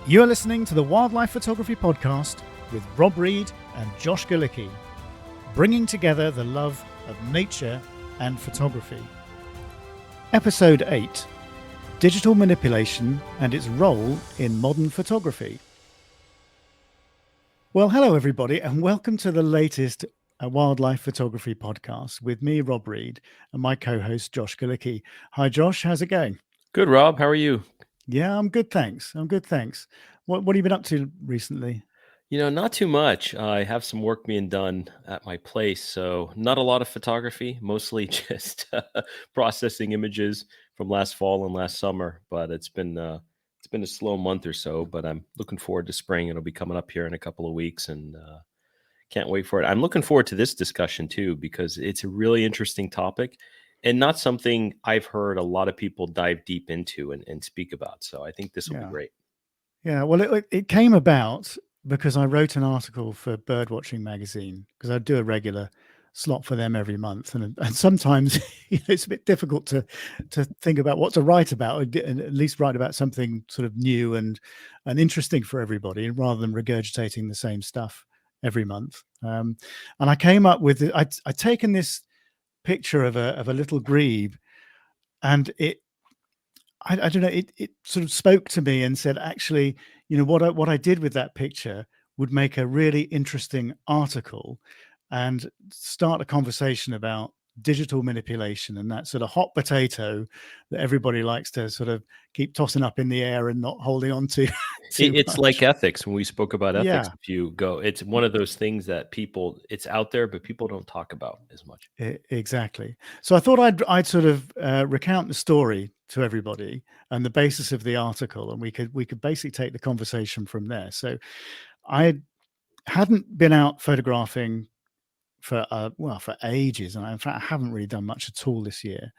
You are listening to the Wildlife Photography Podcast with Rob Reed and Josh Galicki, bringing together the love of nature and photography. Episode 8, Digital Manipulation and its Role in Modern Photography. Well, hello everybody, and welcome to the latest Wildlife Photography Podcast with me, Rob Reed, and my co-host, Josh Galicki. Hi, Josh. How's it going? Good, Rob. How are you? Yeah, I'm good, thanks. What have you been up to recently? Not too much. I have some work being done at my place, so not a lot of photography, mostly just processing images from last fall and last summer. But it's been a slow month or so. But I'm looking forward to spring. It'll be coming up here in a couple of weeks, and can't wait for it. I'm looking forward to this discussion too because it's a really interesting topic, and not something I've heard a lot of people dive deep into and speak about. So I think this will be great. Yeah, well, it came about because I wrote an article for Birdwatching magazine, because I do a regular slot for them every month, and sometimes it's a bit difficult to think about what to write about, and at least write about something sort of new and interesting for everybody, rather than regurgitating the same stuff every month. And I came up with I'd taken this picture of a little grebe, and I don't know, it sort of spoke to me and said, actually, what I did with that picture would make a really interesting article and start a conversation about digital manipulation and that sort of hot potato that everybody likes to sort of keep tossing up in the air and not holding on to. It's like ethics. When we spoke about ethics Yeah. a few ago, it's one of those things that it's out there, but people don't talk about as much. Exactly. So I thought I'd sort of recount the story to everybody and the basis of the article, and we could basically take the conversation from there. So I hadn't been out photographing for ages, and in fact I haven't really done much at all this year.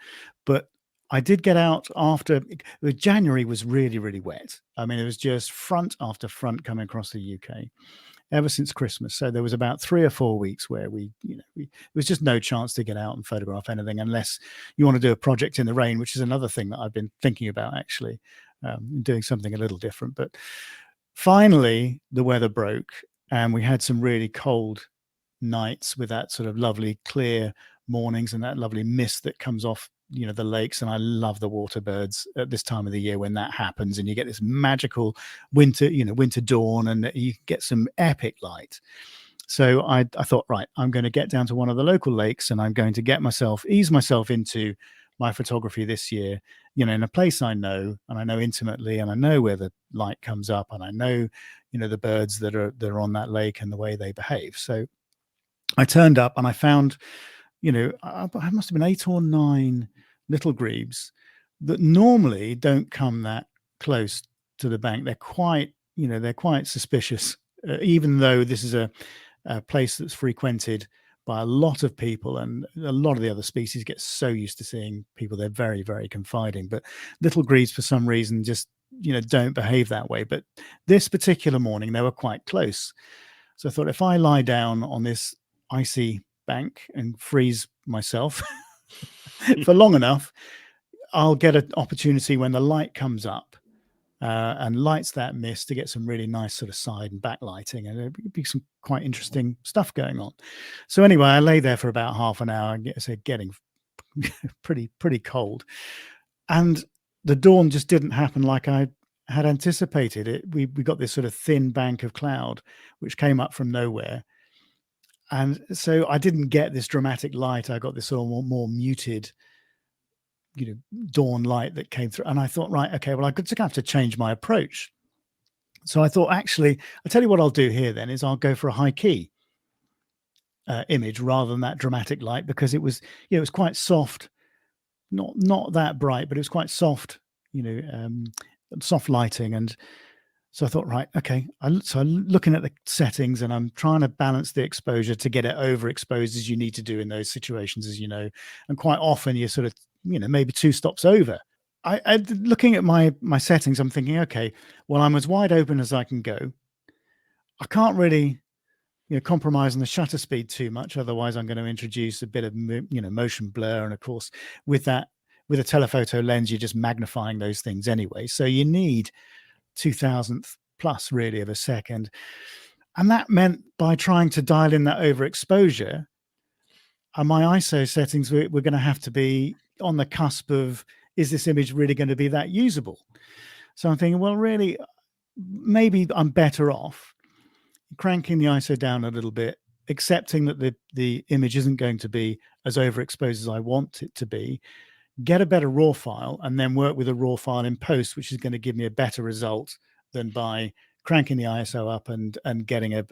But I did get out after January was really, really wet. I mean, it was just front after front coming across the UK ever since Christmas. So there was about 3 or 4 weeks where there was just no chance to get out and photograph anything unless you want to do a project in the rain, which is another thing that I've been thinking about, actually, doing something a little different. But finally, the weather broke and we had some really cold nights with that sort of lovely clear mornings and that lovely mist that comes off the lakes. And I love the water birds at this time of the year when that happens, and you get this magical winter dawn, and you get some epic light. So I thought, right, I'm going to get down to one of the local lakes, and I'm going to ease myself into my photography this year, in a place I know, and I know intimately, and I know where the light comes up, and I know, the birds that are on that lake and the way they behave. So I turned up and I found, I must have been 8 or 9 little grebes that normally don't come that close to the bank. They're quite suspicious, even though this is a place that's frequented by a lot of people, and a lot of the other species get so used to seeing people, they're very, very confiding. But little grebes, for some reason, just don't behave that way. But this particular morning, they were quite close. So I thought, if I lie down on this icy bank and freeze myself for long enough, I'll get an opportunity when the light comes up and lights that mist to get some really nice sort of side and back lighting, and there'd be some quite interesting stuff going on. So anyway, I lay there for about half an hour, getting pretty cold, and the dawn just didn't happen like I had anticipated. We got this sort of thin bank of cloud which came up from nowhere. And so I didn't get this dramatic light. I got this sort of more muted, dawn light that came through. And I thought, right, okay, well, I'm just gonna have to change my approach. So I thought, actually, I'll tell you what I'll do here then is I'll go for a high key image rather than that dramatic light, because it was quite soft, not that bright, but it was quite soft, soft lighting. And so I thought, right, okay. So I'm looking at the settings and I'm trying to balance the exposure to get it overexposed, as you need to do in those situations, as you know. And quite often you're sort of, maybe 2 stops over. I looking at my settings, I'm thinking, okay, well, I'm as wide open as I can go. I can't really, compromise on the shutter speed too much. Otherwise, I'm going to introduce a bit of, motion blur. And of course, with a telephoto lens, you're just magnifying those things anyway. So you need 2,000th plus really of a second. And that meant by trying to dial in that overexposure, my ISO settings were going to have to be on the cusp of, is this image really going to be that usable? So I'm thinking, well, really, maybe I'm better off cranking the ISO down a little bit, accepting that the image isn't going to be as overexposed as I want it to be, get a better RAW file, and then work with a RAW file in post, which is going to give me a better result than by cranking the ISO up and getting a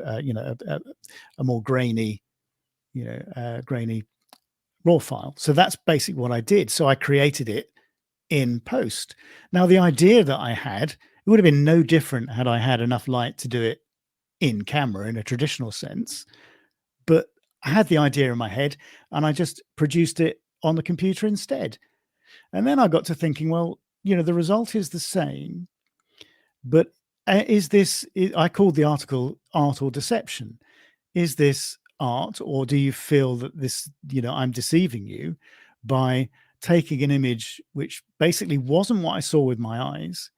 more grainy, grainy RAW file. So that's basically what I did. So I created it in post. Now, the idea that I had, it would have been no different had I had enough light to do it in camera in a traditional sense. But I had the idea in my head and I just produced it on the computer instead. And then I got to thinking, well, the result is the same, but I called the article Art or Deception. Is this art, or do you feel that this, I'm deceiving you by taking an image which basically wasn't what I saw with my eyes,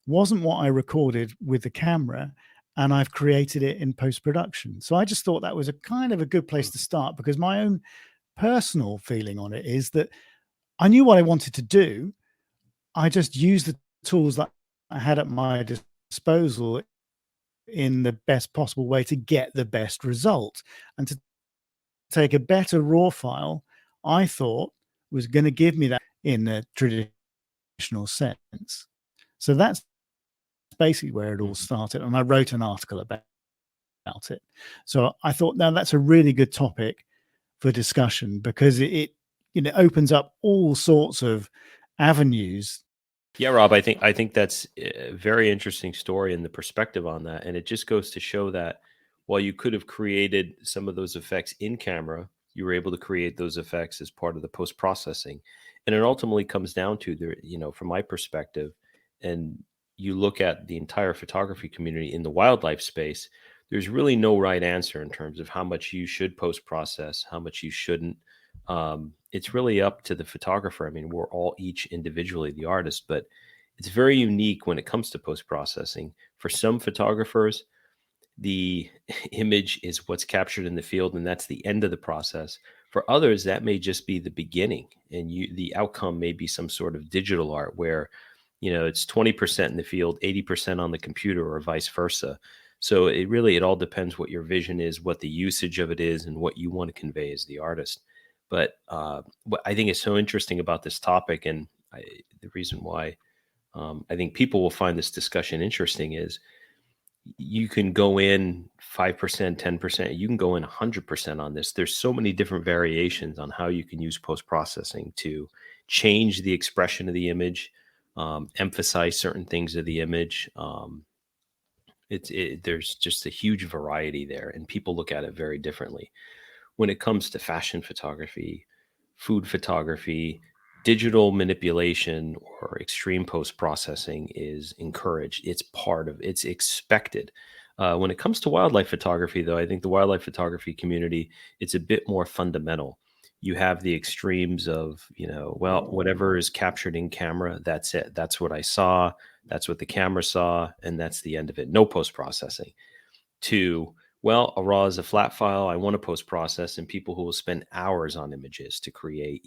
wasn't what I recorded with the camera, and I've created it in post-production? So I just thought that was a kind of a good place to start, because my own personal feeling on it is that I knew what I wanted to do. I just used the tools that I had at my disposal in the best possible way to get the best result. And to take a better RAW file, I thought was going to give me that in a traditional sense. So that's basically where it all started. And I wrote an article about it. So I thought, now that's a really good topic for discussion, because it opens up all sorts of avenues. Yeah, Rob, I think that's a very interesting story and the perspective on that. And it just goes to show that while you could have created some of those effects in camera, you were able to create those effects as part of the post-processing. And it ultimately comes down to, from my perspective, and you look at the entire photography community in the wildlife space, there's really no right answer in terms of how much you should post-process, how much you shouldn't. It's really up to the photographer. I mean, we're all each individually the artist, but it's very unique when it comes to post-processing. For some photographers, the image is what's captured in the field, and that's the end of the process. For others, that may just be the beginning, and the outcome may be some sort of digital art where, it's 20% in the field, 80% on the computer, or vice versa. So it all depends what your vision is, what the usage of it is, and what you want to convey as the artist. But what I think is so interesting about this topic, and the reason why I think people will find this discussion interesting, is you can go in 5%, 10%, you can go in 100% on this. There's so many different variations on how you can use post-processing to change the expression of the image, emphasize certain things of the image. There's just a huge variety there, and people look at it very differently. When it comes to fashion photography, food photography, digital manipulation or extreme post-processing is encouraged. It's expected. When it comes to wildlife photography, though, I think the wildlife photography community, it's a bit more fundamental. You have the extremes of, whatever is captured in camera, that's it. That's what I saw. That's what the camera saw. And that's the end of it. No post-processing. To, well, a RAW is a flat file. I want to post-process, and people who will spend hours on images to create,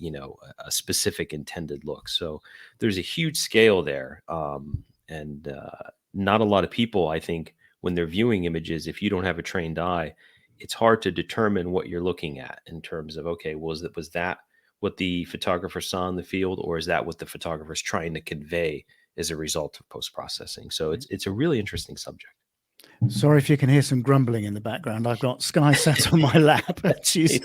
a specific intended look. So there's a huge scale there. And not a lot of people, I think, when they're viewing images, if you don't have a trained eye, it's hard to determine what you're looking at in terms of, okay, was that what the photographer saw in the field, or is that what the photographer is trying to convey as a result of post-processing? So it's a really interesting subject. Sorry if you can hear some grumbling in the background. I've got Sky sat on my lap. She's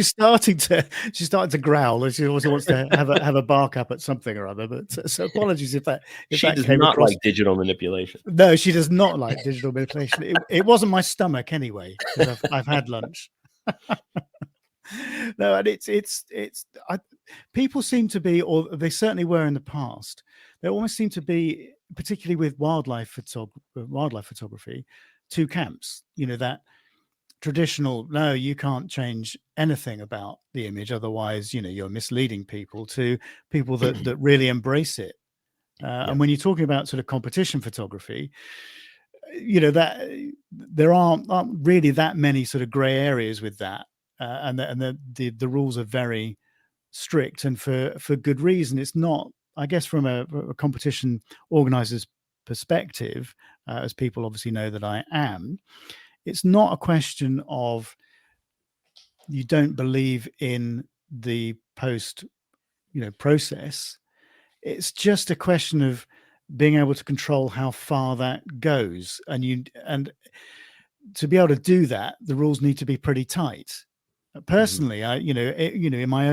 starting to growl, and she also wants to have a bark up at something or other. But so apologies if she does not like digital manipulation. No, she does not like digital manipulation. It wasn't my stomach anyway, because I've had lunch. No, and people seem to be, or they certainly were in the past. They almost seem to be, particularly with wildlife photography, two camps. That traditional, no, you can't change anything about the image, otherwise, you're misleading people, to people that really embrace it. And when you're talking about sort of competition photography, that there aren't really that many sort of gray areas with that, and the rules are very strict, and for good reason. It's not, I guess, from a competition organizer's perspective, as people obviously know that I am. It's not a question of you don't believe in the post, process. It's just a question of being able to control how far that goes, and to be able to do that, the rules need to be pretty tight. Personally, I in my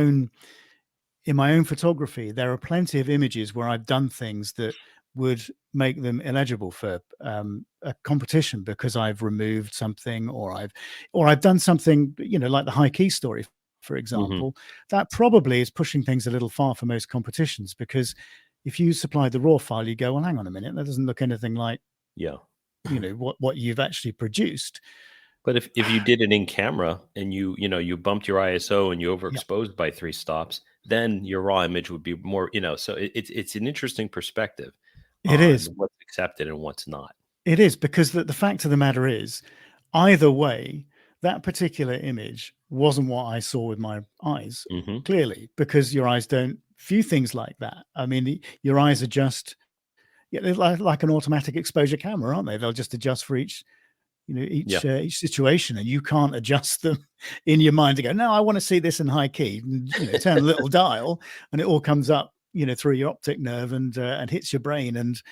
own photography, there are plenty of images where I've done things that would make them illegible for a competition, because I've removed something, or I've done something, like the high key story, for example. That probably is pushing things a little far for most competitions, because if you supply the raw file, you go, well, hang on a minute, that doesn't look anything like Yeah. what you've actually produced. But if you did it in camera and you bumped your ISO and you Yeah. overexposed by 3 stops, then your raw image would be more, so it's an interesting perspective It on is. what's accepted and what's not. It is, because the fact of the matter is, either way, that particular image wasn't what I saw with my eyes, clearly, because your eyes don't view things like that. I mean, your eyes are just, they're like an automatic exposure camera, aren't they? They'll just adjust for each situation, and you can't adjust them in your mind to go, no, I want to see this in high key, and, turn a little dial, and it all comes up, through your optic nerve, and hits your brain, and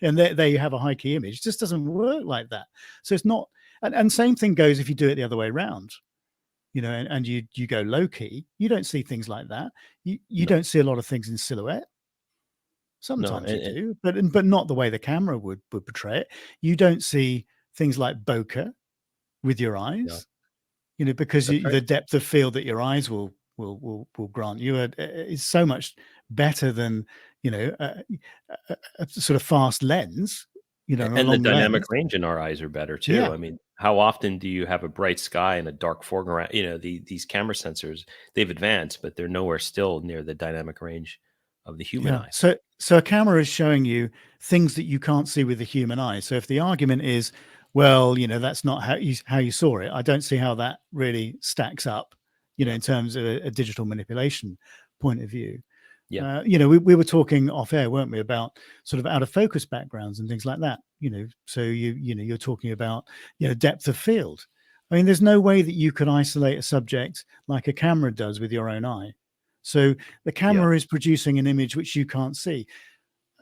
there you have a high key image. It just doesn't work like that. So it's not, and same thing goes if you do it the other way around, and you go low key, you don't see things like that. You No. don't see a lot of things in silhouette. Sometimes you do, but not the way the camera would portray it. You don't see things like bokeh with your eyes, because That's right. the depth of field that your eyes will grant you is so much better than a sort of fast lens, And a the long dynamic lens. range in our eyes are better too. Yeah. I mean, how often do you have a bright sky and a dark foreground? These camera sensors, they've advanced, but they're nowhere still near the dynamic range of the human eye. So a camera is showing you things that you can't see with the human eye. So if the argument is, well, that's not how you saw it, I don't see how that really stacks up, in terms of a digital manipulation point of view. Yeah. We were talking off air, weren't we, about sort of out of focus backgrounds and things like that. So you're talking about depth of field. I mean, there's no way that you could isolate a subject like a camera does with your own eye. So the camera is producing an image which you can't see.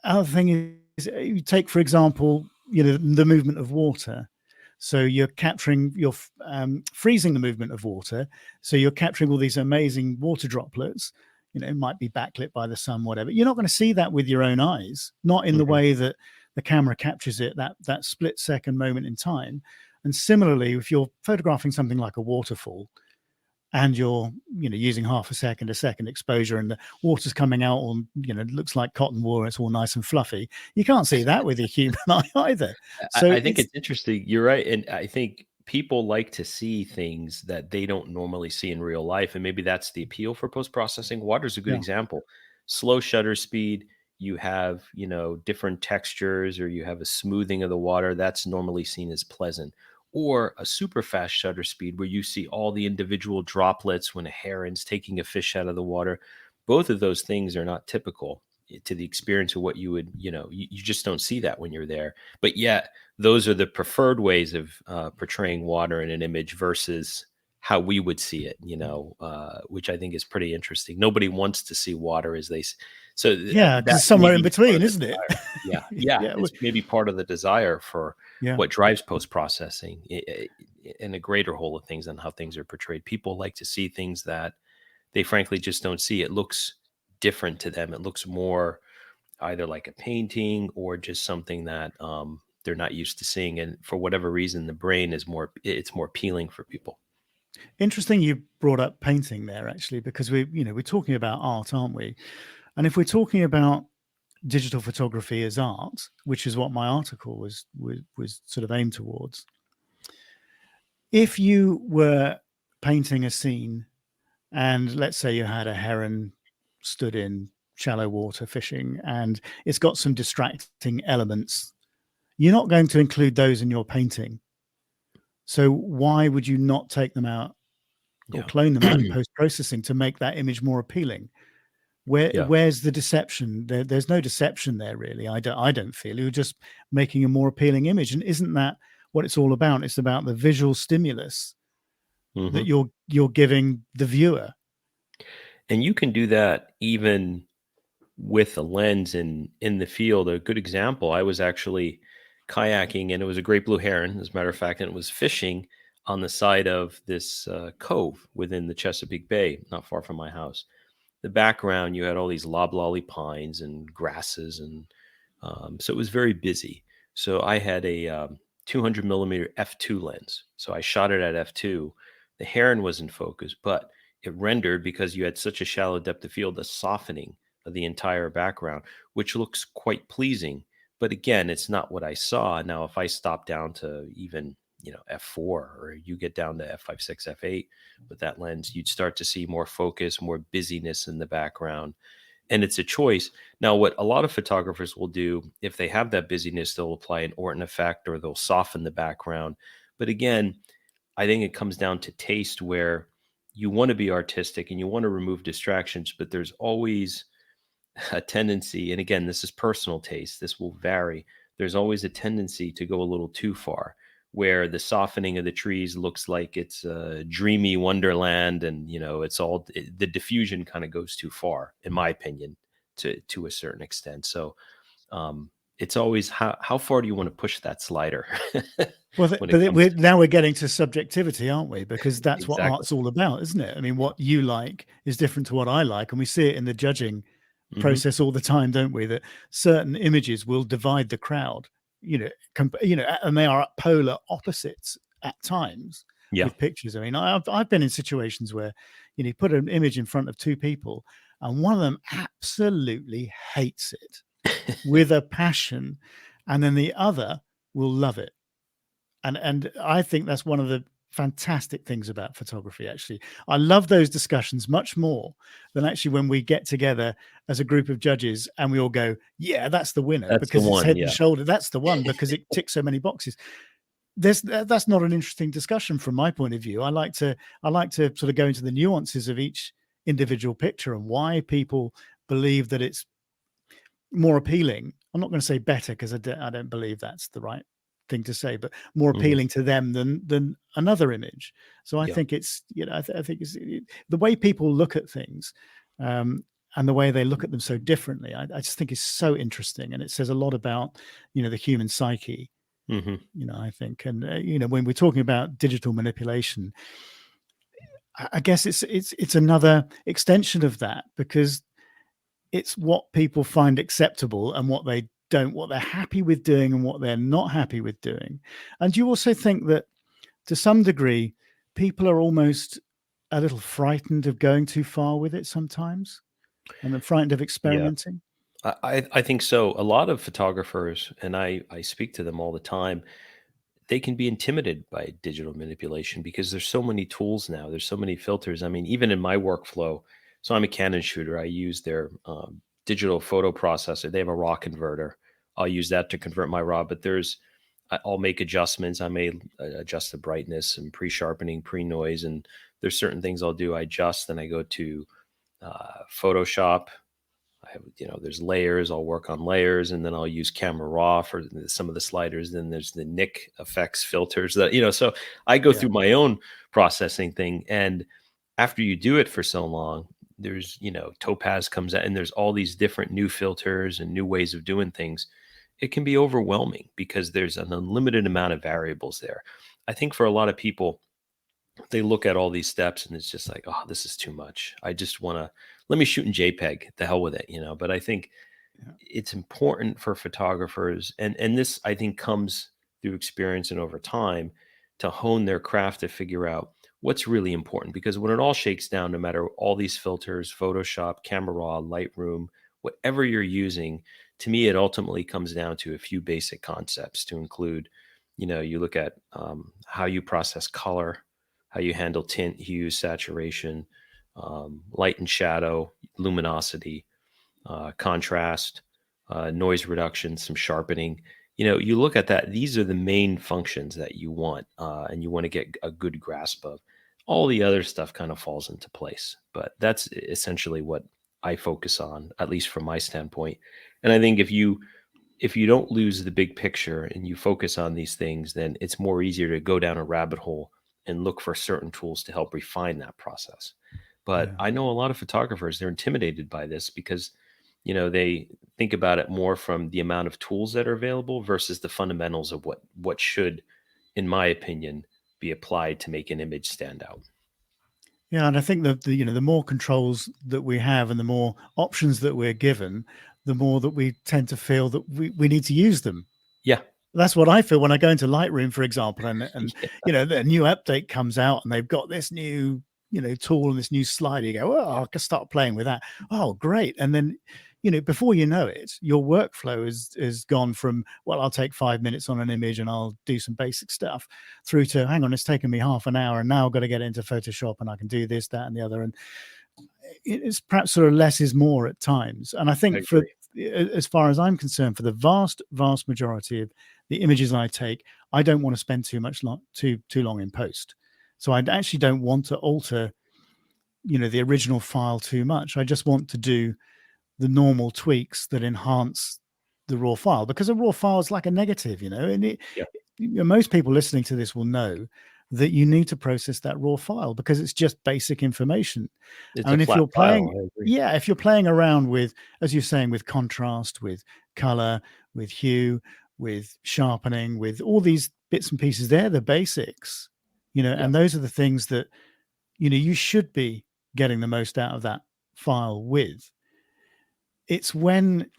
Other thing is, you take, for example, the movement of water. So you're freezing the movement of water. So you're capturing all these amazing water droplets. It might be backlit by the sun, whatever. You're not going to see that with your own eyes, not in the way that the camera captures it, that split second moment in time. And similarly, if you're photographing something like a waterfall, and you're using half a second exposure, and the water's coming out on it looks like cotton wool, it's all nice and fluffy, you can't see that with your human eye either. So I think it's interesting. You're right. And I think people like to see things that they don't normally see in real life. And maybe that's the appeal for post-processing. Water's a good example. Slow shutter speed, you have, different textures, or you have a smoothing of the water that's normally seen as pleasant. Or a super fast shutter speed where you see all the individual droplets when a heron's taking a fish out of the water. Both of those things are not typical to the experience of what you would, you just don't see that when you're there. But yet, those are the preferred ways of portraying water in an image versus how we would see it, which I think is pretty interesting. Nobody wants to see water as they. So because it's somewhere in between, isn't it? Yeah. It's maybe part of the desire for what drives post-processing in a greater whole of things and how things are portrayed. People like to see things that they frankly just don't see. It looks different to them. It looks more either like a painting or just something that they're not used to seeing. And for whatever reason, the brain it's more appealing for people. Interesting you brought up painting there, actually, because we're talking about art, aren't we? And if we're talking about digital photography as art, which is what my article was sort of aimed towards, if you were painting a scene, and let's say you had a heron stood in shallow water fishing, and it's got some distracting elements, You're not going to include those in your painting. So why would you not take them out or Yeah. clone them out in post-processing to make that image more appealing? Yeah. Where's the deception? There's no deception there, really. I don't feel. You're just making a more appealing image, and isn't that what it's all about? It's about the visual stimulus that Hmm. you're giving the viewer. And you can do that even with a lens in the field. A good example, I was actually kayaking, and it was a great blue heron, as a matter of fact, and it was fishing on the side of this cove within the Chesapeake Bay, not far from my house. The background, you had all these loblolly pines and grasses, and so it was very busy. So I had a 200 millimeter f2 lens. So I shot it at f2. The heron was in focus, but it rendered, because you had such a shallow depth of field, a softening of the entire background, which looks quite pleasing. But again, it's not what I saw. Now, if I stop down to even f4, or you get down to f5, 6, f8 with that lens, you'd start to see more focus, more busyness in the background. And it's a choice. Now, what a lot of photographers will do, if they have that busyness, they'll apply an Orton effect, or they'll soften the background. But again, I think it comes down to taste, where you want to be artistic and you want to remove distractions, but there's always a tendency, and again, this is personal taste, this will vary. There's always a tendency to go a little too far, where the softening of the trees looks like it's a dreamy wonderland, and the diffusion kind of goes too far, in my opinion, to a certain extent. So it's always how far do you want to push that slider Well, when it comes to now we're getting to subjectivity, aren't we? Because that's what exactly. art's all about, isn't it? I mean, what you like is different to what I like, and we see it in the judging Hmm. process all the time, don't we? That certain images will divide the crowd, and they are at polar opposites at times Yeah. with pictures. I mean, I've been in situations where you put an image in front of two people, and one of them absolutely hates it with a passion, and then the other will love it. And I think that's one of the fantastic things about photography. Actually, I love those discussions much more than actually when we get together as a group of judges and we all go, yeah, that's the winner That's the because it's one. head and Yeah. shoulder. That's the one because it ticks so many boxes. That's not an interesting discussion from my point of view. I like to sort of go into the nuances of each individual picture and why people believe that it's more appealing. I'm not going to say better because I don't believe that's the right thing to say, but more Hmm. appealing to them than another image. So I Yeah. think it's I think it's the way people look at things, and the way they look at them so differently. I just think is so interesting, and it says a lot about the human psyche. Hmm. I think, and when we're talking about digital manipulation, I guess it's another extension of that because it's what people find acceptable and what they don't, what they're happy with doing and what they're not happy with doing. And you also think that to some degree, people are almost a little frightened of going too far with it sometimes and they're frightened of Yeah. experimenting. I think so. A lot of photographers, and I speak to them all the time, they can be intimidated by digital manipulation because there's so many tools now. There's so many filters. I mean, even in my workflow, so I'm a Canon shooter. I use their digital photo processor. They have a RAW converter. I'll use that to convert my RAW. But I'll make adjustments. I may adjust the brightness and pre-sharpening, pre-noise, and there's certain things I'll do. I adjust, then I go to Photoshop. I have, there's layers. I'll work on layers, and then I'll use Camera Raw for some of the sliders. Then there's the Nik effects filters so I go Yeah. through my own processing thing. And after you do it for so long, there's, Topaz comes out and there's all these different new filters and new ways of doing things. It can be overwhelming because there's an unlimited amount of variables there. I think for a lot of people, they look at all these steps and it's just like, oh, this is too much. I just want to let me shoot in JPEG. The hell with it. But I think Yeah. it's important for photographers, and this I think comes through experience and over time, to hone their craft to figure out what's really important. Because when it all shakes down, no matter all these filters, Photoshop, Camera Raw, Lightroom, whatever you're using, to me it ultimately comes down to a few basic concepts to include. You look at how you process color, how you handle tint, hue, saturation, light and shadow, luminosity, contrast, noise reduction, some sharpening. you look at that, these are the main functions that you want, and you want to get a good grasp of. All the other stuff kind of falls into place, but that's essentially what I focus on, at least from my standpoint. And I think if you don't lose the big picture and you focus on these things, then it's more easier to go down a rabbit hole and look for certain tools to help refine that process. But Yeah. I know a lot of photographers, they're intimidated by this because, they think about it more from the amount of tools that are available versus the fundamentals of what should, in my opinion, be applied to make an image stand out. Yeah, and I think that the more controls that we have and the more options that we're given, the more that we tend to feel that we need to use them. Yeah. That's what I feel when I go into Lightroom, for example, and Yeah. the new update comes out and they've got this new tool and this new slider. You go, oh, I can start playing with that. Oh, great! And then before you know it, your workflow is gone from, well, I'll take 5 minutes on an image and I'll do some basic stuff, through to, hang on, it's taken me half an hour and now I've got to get into Photoshop and I can do this, that, and the other. And it's perhaps sort of less is more at times. And I I think agree. as far as I'm concerned, for the vast majority of the images I take, I don't want to spend too long in post. So I actually don't want to alter, the original file too much. I just want to do the normal tweaks that enhance the raw file, because a raw file is like a negative, and Yeah. most people listening to this will know that you need to process that raw file because it's just basic information. It's a And if flat you're file. playing, I agree. yeah, if you're playing around with, as you're saying, with contrast, with color, with hue, with sharpening, with all these bits and pieces, they're the basics, Yeah. and those are the things that, you should be getting the most out of that file with. It's when,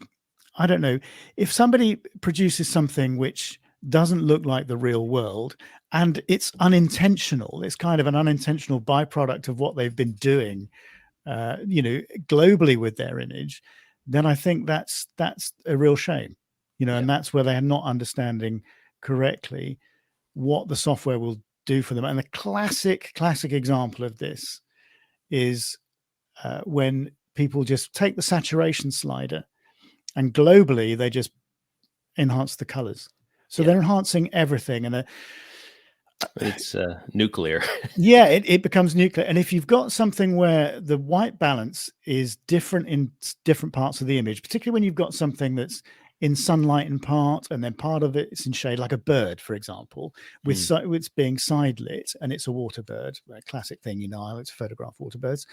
I don't know, if somebody produces something which doesn't look like the real world and it's unintentional, it's kind of an unintentional byproduct of what they've been doing, globally with their image, then I think that's a real shame, Yeah. and that's where they're not understanding correctly what the software will do for them. And the classic example of this is when people just take the saturation slider and globally they just enhance the colors. So Yeah. they're enhancing everything, and It's nuclear. yeah, it becomes nuclear. And if you've got something where the white balance is different in different parts of the image, particularly when you've got something that's in sunlight in part and then part of it's in shade, like a bird, for example, with Mm. it's being side lit and it's a water bird, a classic thing, I like to photograph water birds.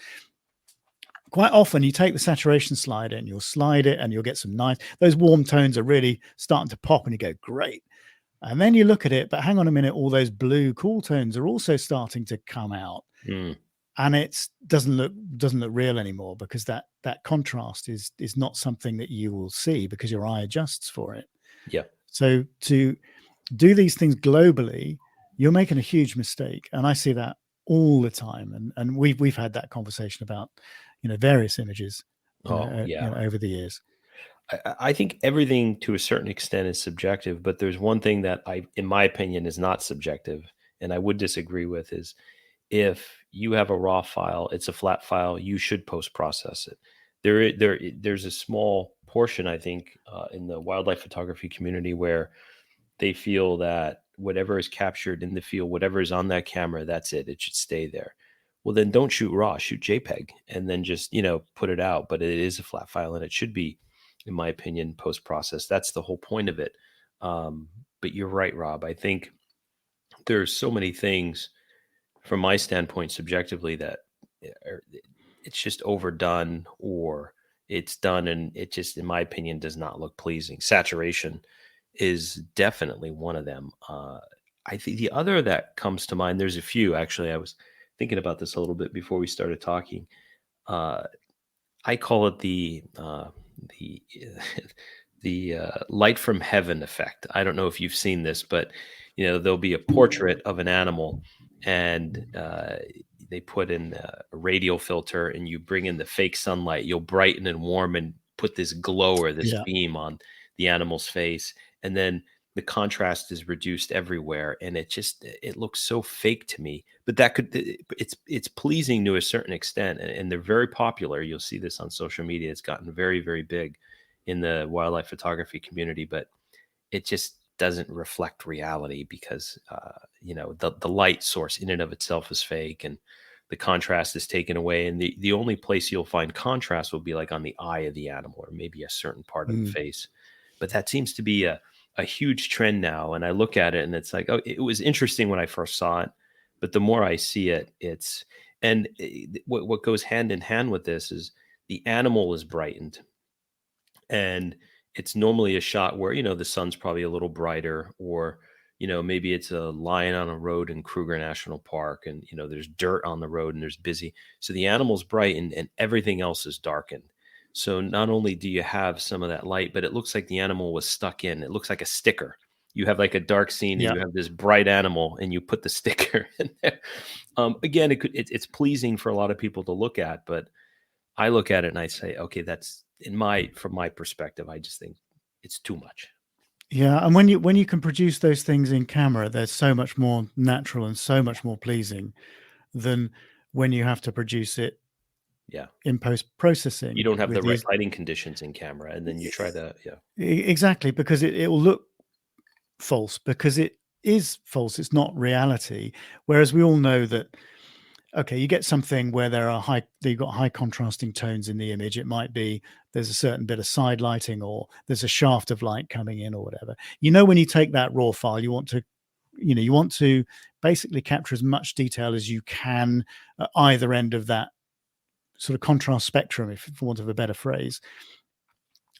Quite often you take the saturation slider and you'll slide it and you'll get some nice, those warm tones are really starting to pop and you go, great. And then you look at it, but hang on a minute, all those blue cool tones are also starting to come out, Mm. and it doesn't look real anymore, because that contrast is not something that you will see because your eye adjusts for it. Yeah. So to do these things globally, you're making a huge mistake, and I see that all the time. And we've had that conversation about various images Oh, yeah. over the years. I think everything to a certain extent is subjective, but there's one thing that in my opinion, is not subjective, and I would disagree with is if you have a raw file, it's a flat file, you should post process it. There's a small portion, I think, in the wildlife photography community where they feel that whatever is captured in the field, whatever is on that camera, that's it. It should stay there. Well, then don't shoot raw, shoot JPEG, and then just put it out. But it is a flat file, and it should be, in my opinion, post process. That's the whole point of it. But you're right, Rob. I think there's so many things from my standpoint subjectively that it's just overdone, or it's done and it just, in my opinion, does not look pleasing. Saturation is definitely one of them. I think the other that comes to mind, there's a few actually. I was thinking about this a little bit before we started talking. Uh, I call it the light from heaven effect. I don't know if you've seen this, but there'll be a portrait of an animal, and they put in a radial filter, and you bring in the fake sunlight. You'll brighten and warm and put this glow or this Yeah. beam on the animal's face, and then the contrast is reduced everywhere, and it looks so fake to me. But it's pleasing to a certain extent, and they're very popular. You'll see this on social media. It's gotten very, very big in the wildlife photography community. But it just doesn't reflect reality because the light source in and of itself is fake, and the contrast is taken away, and the only place you'll find contrast will be like on the eye of the animal or maybe a certain part of the Mm. face. But that seems to be a huge trend now, and I look at it and it's like, oh, it was interesting when I first saw it, but the more I see it, what goes hand in hand with this is the animal is brightened, and it's normally a shot where the sun's probably a little brighter, or maybe it's a lion on a road in Kruger National Park, and there's dirt on the road and there's busy, so the animal's brightened and everything else is darkened. So not only do you have some of that light, but it looks like the animal was stuck in. It looks like a sticker. You have like a dark scene and Yeah. you have this bright animal and you put the sticker in there. Again, it's pleasing for a lot of people to look at, but I look at it and I say, okay, that's from my perspective, I just think it's too much. Yeah, and when you can produce those things in camera, they're so much more natural and so much more pleasing than when you have to produce it Yeah. in post-processing You don't have with the right these. lighting conditions in camera, and then you try to, yeah. Exactly, because it will look false because it is false. It's not reality. Whereas we all know that, okay, you get something where you've got high contrasting tones in the image. It might be there's a certain bit of side lighting or there's a shaft of light coming in or whatever. When you take that raw file, you want to basically capture as much detail as you can at either end of that sort of contrast spectrum, if for want of a better phrase.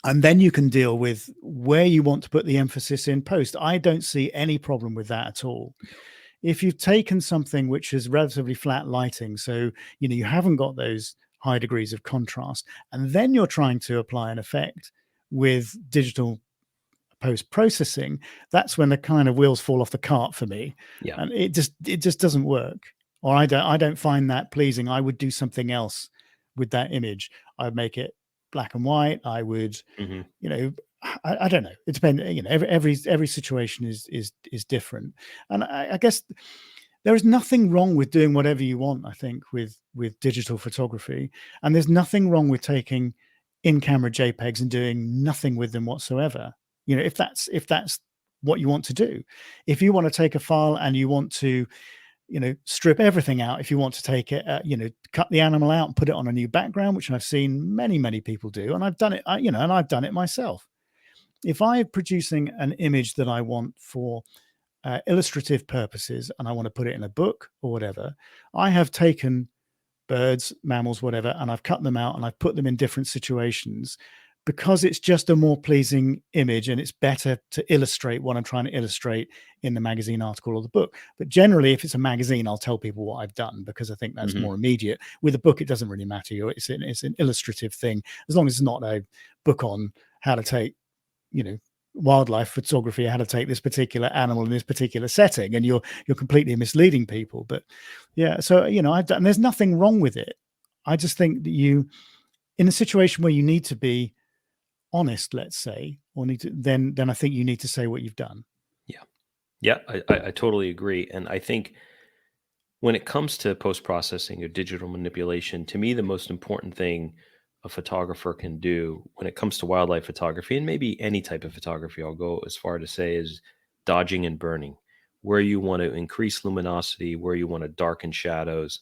And then you can deal with where you want to put the emphasis in post. I don't see any problem with that at all. If you've taken something which is relatively flat lighting, so you haven't got those high degrees of contrast, and then you're trying to apply an effect with digital post-processing, that's when the kind of wheels fall off the cart for me. Yeah. And it just doesn't work. Or I don't find that pleasing. I would do something else with that image. I'd make it black and white. I would, Hmm. I don't know. It depends. Every situation is different, and I guess there is nothing wrong with doing whatever you want. I think with digital photography, and there's nothing wrong with taking in-camera JPEGs and doing nothing with them whatsoever. If that's what you want to do. If you want to take a file and you want to strip everything out, if you want to take it, cut the animal out and put it on a new background, which I've seen many people do, and I've done it, and I've done it myself. If I'm producing an image that I want for illustrative purposes and I want to put it in a book or whatever, I have taken birds, mammals, whatever, and I've cut them out and I've put them in different situations because it's just a more pleasing image and it's better to illustrate what I'm trying to illustrate in the magazine article or the book. But generally, if it's a magazine, I'll tell people what I've done because I think that's Hmm. more immediate. With a book, it doesn't really matter. It's an illustrative thing, as long as it's not a book on how to take, wildlife photography, how to take this particular animal in this particular setting, and you're completely misleading people. But yeah, so I've done, and there's nothing wrong with it. I just think that in a situation where you need to be honest, let's say, or need to, then I think you need to say what you've done. Yeah, I totally agree. And I think when it comes to post processing or digital manipulation, to me, the most important thing a photographer can do when it comes to wildlife photography, and maybe any type of photography, I'll go as far to say, is dodging and burning, where you want to increase luminosity, where you want to darken shadows,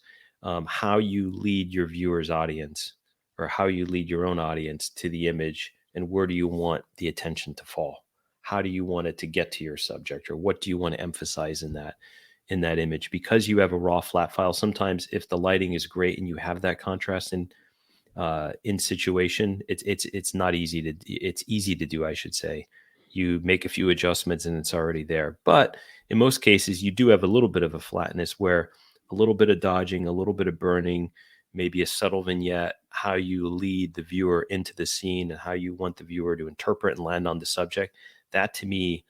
how you lead your viewer's audience or how you lead your own audience to the image, and where do you want the attention to fall? How do you want it to get to your subject, or what do you want to emphasize in that image? Because you have a raw flat file, sometimes if the lighting is great and you have that contrast in situation, it's not easy to it's easy to do, I should say. You make a few adjustments and it's already there. But in most cases, you do have a little bit of a flatness where a little bit of dodging, a little bit of burning, maybe a subtle vignette, how you lead the viewer into the scene and how you want the viewer to interpret and land on the subject. That to me,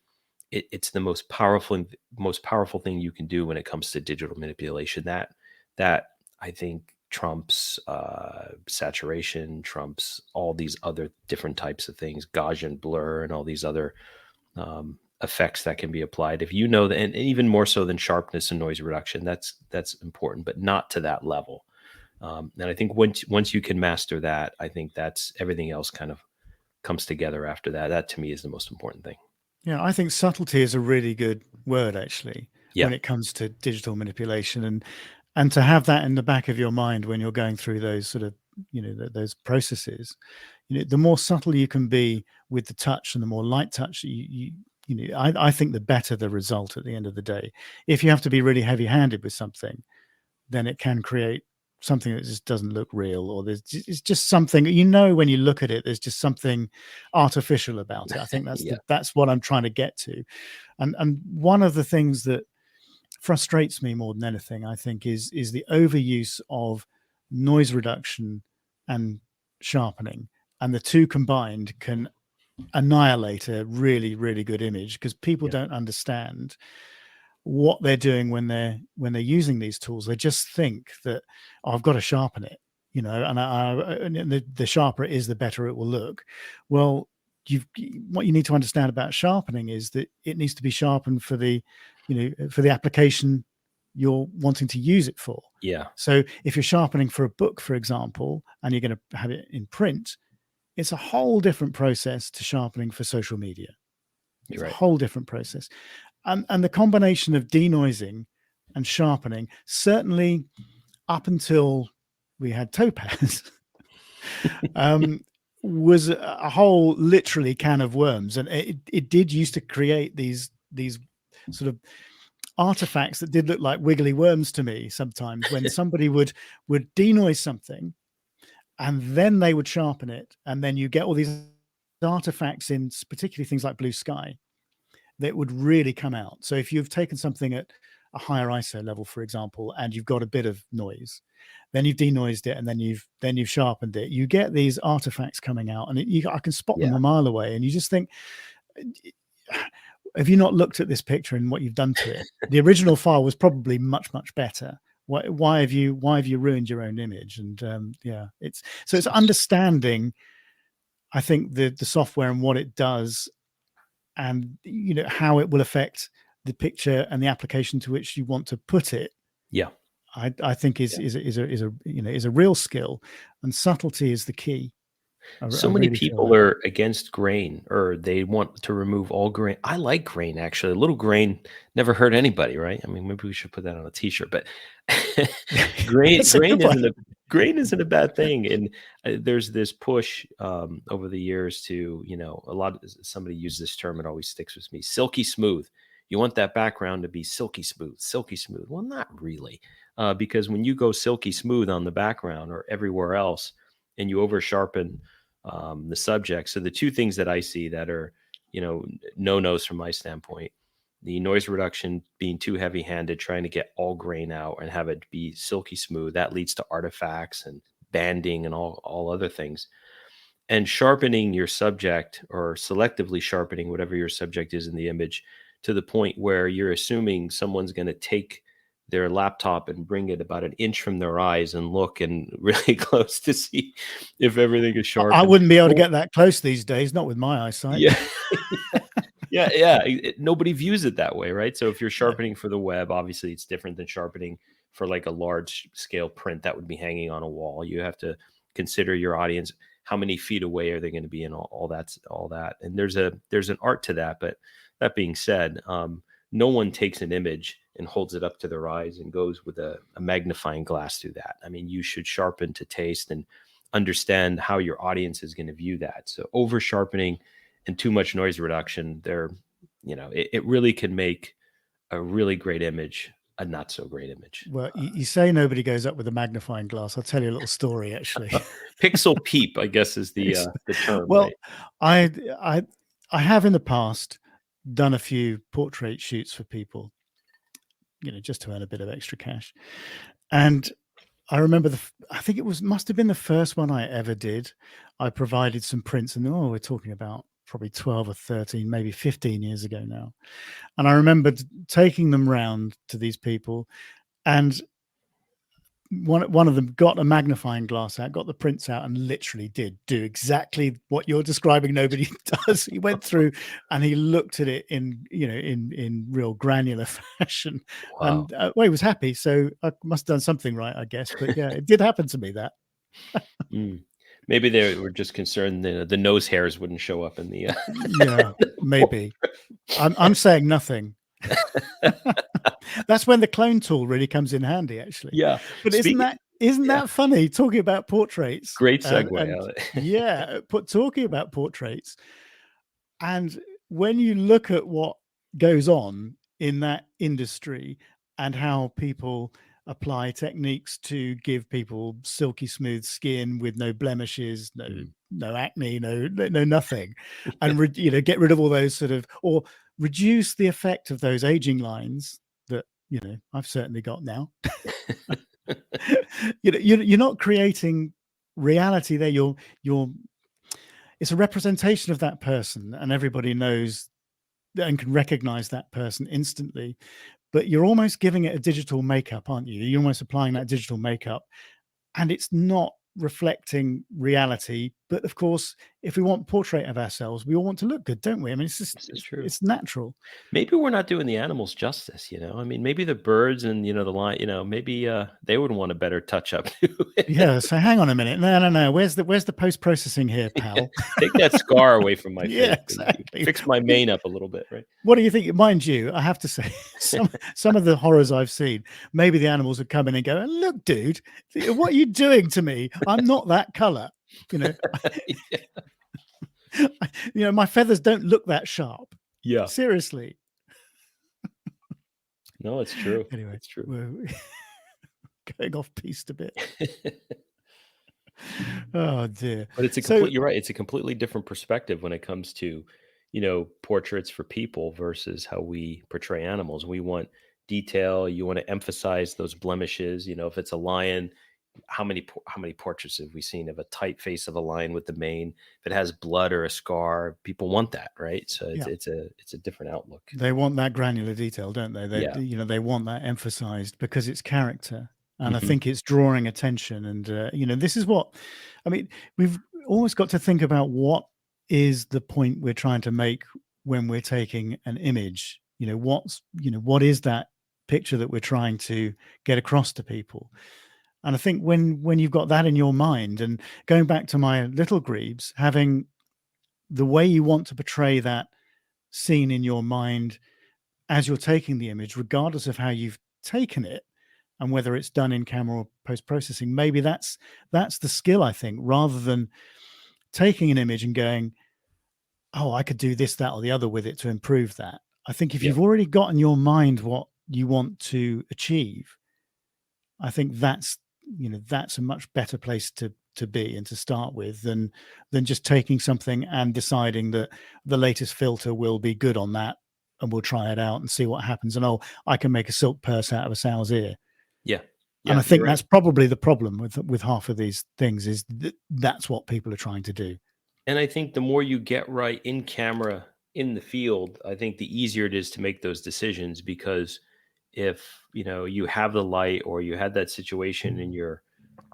it's the most powerful thing you can do when it comes to digital manipulation. That I think trumps saturation, trumps all these other different types of things, Gaussian blur, and all these other effects that can be applied. If you know that, and even more so than sharpness and noise reduction, that's important, but not to that level. And I think once you can master that, I think that's everything else kind of comes together after that. That to me is the most important thing. Yeah, I think subtlety is a really good word actually Yeah. when it comes to digital manipulation, and to have that in the back of your mind when you're going through those sort of, those processes. The more subtle you can be with the touch, and the more light touch I think the better the result at the end of the day. If you have to be really heavy handed with something, then it can create something that just doesn't look real, or it's just something, when you look at it, there's just something artificial about it. I think Yeah. that's what I'm trying to get to. And one of the things that frustrates me more than anything, I think, is the overuse of noise reduction and sharpening, and the two combined can annihilate a really, really good image, because people Yeah. don't understand what they're doing when they're using these tools. They just think that, oh, I've got to sharpen it, and the sharper it is, the better it will look. Well, what you need to understand about sharpening is that it needs to be sharpened for the application you're wanting to use it for. Yeah. So if you're sharpening for a book, for example, and you're going to have it in print, it's a whole different process to sharpening for social media. It's You're a right. whole different process. And the combination of denoising and sharpening, certainly up until we had Topaz, was a whole literally can of worms. And it did used to create these sort of artifacts that did look like wiggly worms to me sometimes, when somebody would denoise something and then they would sharpen it, and then you get all these artifacts in particularly things like Blue Sky that would really come out. So if you've taken something at a higher ISO level, for example, and you've got a bit of noise, then you've denoised it, and then you've sharpened it, you get these artifacts coming out, and I can spot them Yeah. a mile away, and you just think, have you not looked at this picture and what you've done to it? The original file was probably much, much better. Why have you ruined your own image? And it's understanding, I think, the software and what it does, and how it will affect the picture and the application to which you want to put it. Yeah. I think is a real skill, and subtlety is the key. So I many really feel people that. are against grain, or they want to remove all grain. I like grain, actually. A little grain never hurt anybody, right? I mean, maybe we should put that on a t-shirt, but grain That's a grain good one. grain isn't a bad thing. And there's this push over the years to, somebody used this term, it always sticks with me: silky smooth. You want that background to be silky smooth, silky smooth. Well, not really, because when you go silky smooth on the background or everywhere else, and you over sharpen the subject. So the two things that I see that are, no-nos from my standpoint: the noise reduction being too heavy-handed, trying to get all grain out and have it be silky smooth. That leads to artifacts and banding and all other things. And sharpening your subject, or selectively sharpening whatever your subject is in the image, to the point where you're assuming someone's going to take their laptop and bring it about an inch from their eyes and look and really close to see if everything is I sharpened. wouldn't be able to Well, get that close these days, not with my eyesight. yeah. Yeah. Nobody views it that way, right? So if you're No. sharpening for the web, obviously it's different than sharpening for like a large scale print that would be hanging on a wall. You have to consider your audience. How many feet away are they going to be, and all that. And there's an art to that. But that being said, no one takes an image and holds it up to their eyes and goes with a magnifying glass through that. I mean, you should sharpen to taste and understand how your audience is going to view that. So over sharpening and too much noise reduction, it really can make a really great image a not so great image. Well, you say nobody goes up with a magnifying glass. I'll tell you a little story, actually. Pixel peep, I guess, is the term. Well, right? I have in the past done a few portrait shoots for people, just to earn a bit of extra cash. And I remember I think it must have been the first one I ever did. I provided some prints, and we're talking about probably 12 or 13, maybe 15 years ago now. And I remember taking them round to these people, and one of them got a magnifying glass out, got the prints out, and literally did do exactly what you're describing nobody does. He went through and he looked at it in real granular fashion. Wow. And he was happy. So I must have done something right, I guess. But yeah, it did happen to me, that. Mm. Maybe they were just concerned the nose hairs wouldn't show up in the. Yeah, maybe. I'm saying nothing. That's when the clone tool really comes in handy, actually. Yeah. But isn't Yeah. that funny, talking about portraits? Great And segue. yeah, talking about portraits, and when you look at what goes on in that industry and how people apply techniques to give people silky smooth skin with no blemishes, no acne, no nothing, and get rid of all those sort of, or reduce the effect of those aging lines that I've certainly got now. You're not creating reality there. It's a representation of that person, and everybody knows and can recognize that person instantly, but you're almost giving it a digital makeup, aren't you? You're almost applying that digital makeup, and it's not reflecting reality. But of course, if we want portrait of ourselves, we all want to look good, don't we? I mean, it's just, This is true. it's natural. Maybe we're not doing the animals justice, I mean, maybe the birds and, the lion, maybe they would want a better touch up too. Yeah. So hang on a minute. No. Where's the post-processing here, pal? Take that scar away from my Yeah, face. exactly. Fix my mane up a little bit, right? What do you think? Mind you, I have to say, some of the horrors I've seen, maybe the animals would come in and go, "Look, dude, what are you doing to me? I'm not that color." Yeah. My feathers don't look that sharp. Yeah. Seriously. No, it's true. Anyway, it's true. We're going off piste a bit. Oh dear. But you're right. It's a completely different perspective when it comes to, portraits for people versus how we portray animals. We want detail. You want to emphasize those blemishes. If it's a lion, how many portraits have we seen of a tight face of a lion with the mane? If it has blood or a scar, people want that, right? So it's a different outlook. They want that granular detail, don't they? They want that emphasized because it's character. And I think it's drawing attention. And, this is what, I mean, we've always got to think about what is the point we're trying to make when we're taking an image. What is that picture that we're trying to get across to people? And I think when you've got that in your mind, and going back to my little grebes, having the way you want to portray that scene in your mind as you're taking the image, regardless of how you've taken it, and whether it's done in camera or post-processing, maybe that's the skill, I think, rather than taking an image and going, oh, I could do this, that, or the other with it to improve that. I think if you've already got in your mind what you want to achieve, I think that's a much better place to be and to start with than just taking something and deciding that the latest filter will be good on that, and we'll try it out and see what happens. And I can make a silk purse out of a sow's ear. Yeah. And I think that's probably the problem with half of these things, is that's what people are trying to do. And I think the more you get right in camera in the field, I think the easier it is to make those decisions, because if you have the light, or you had that situation and you're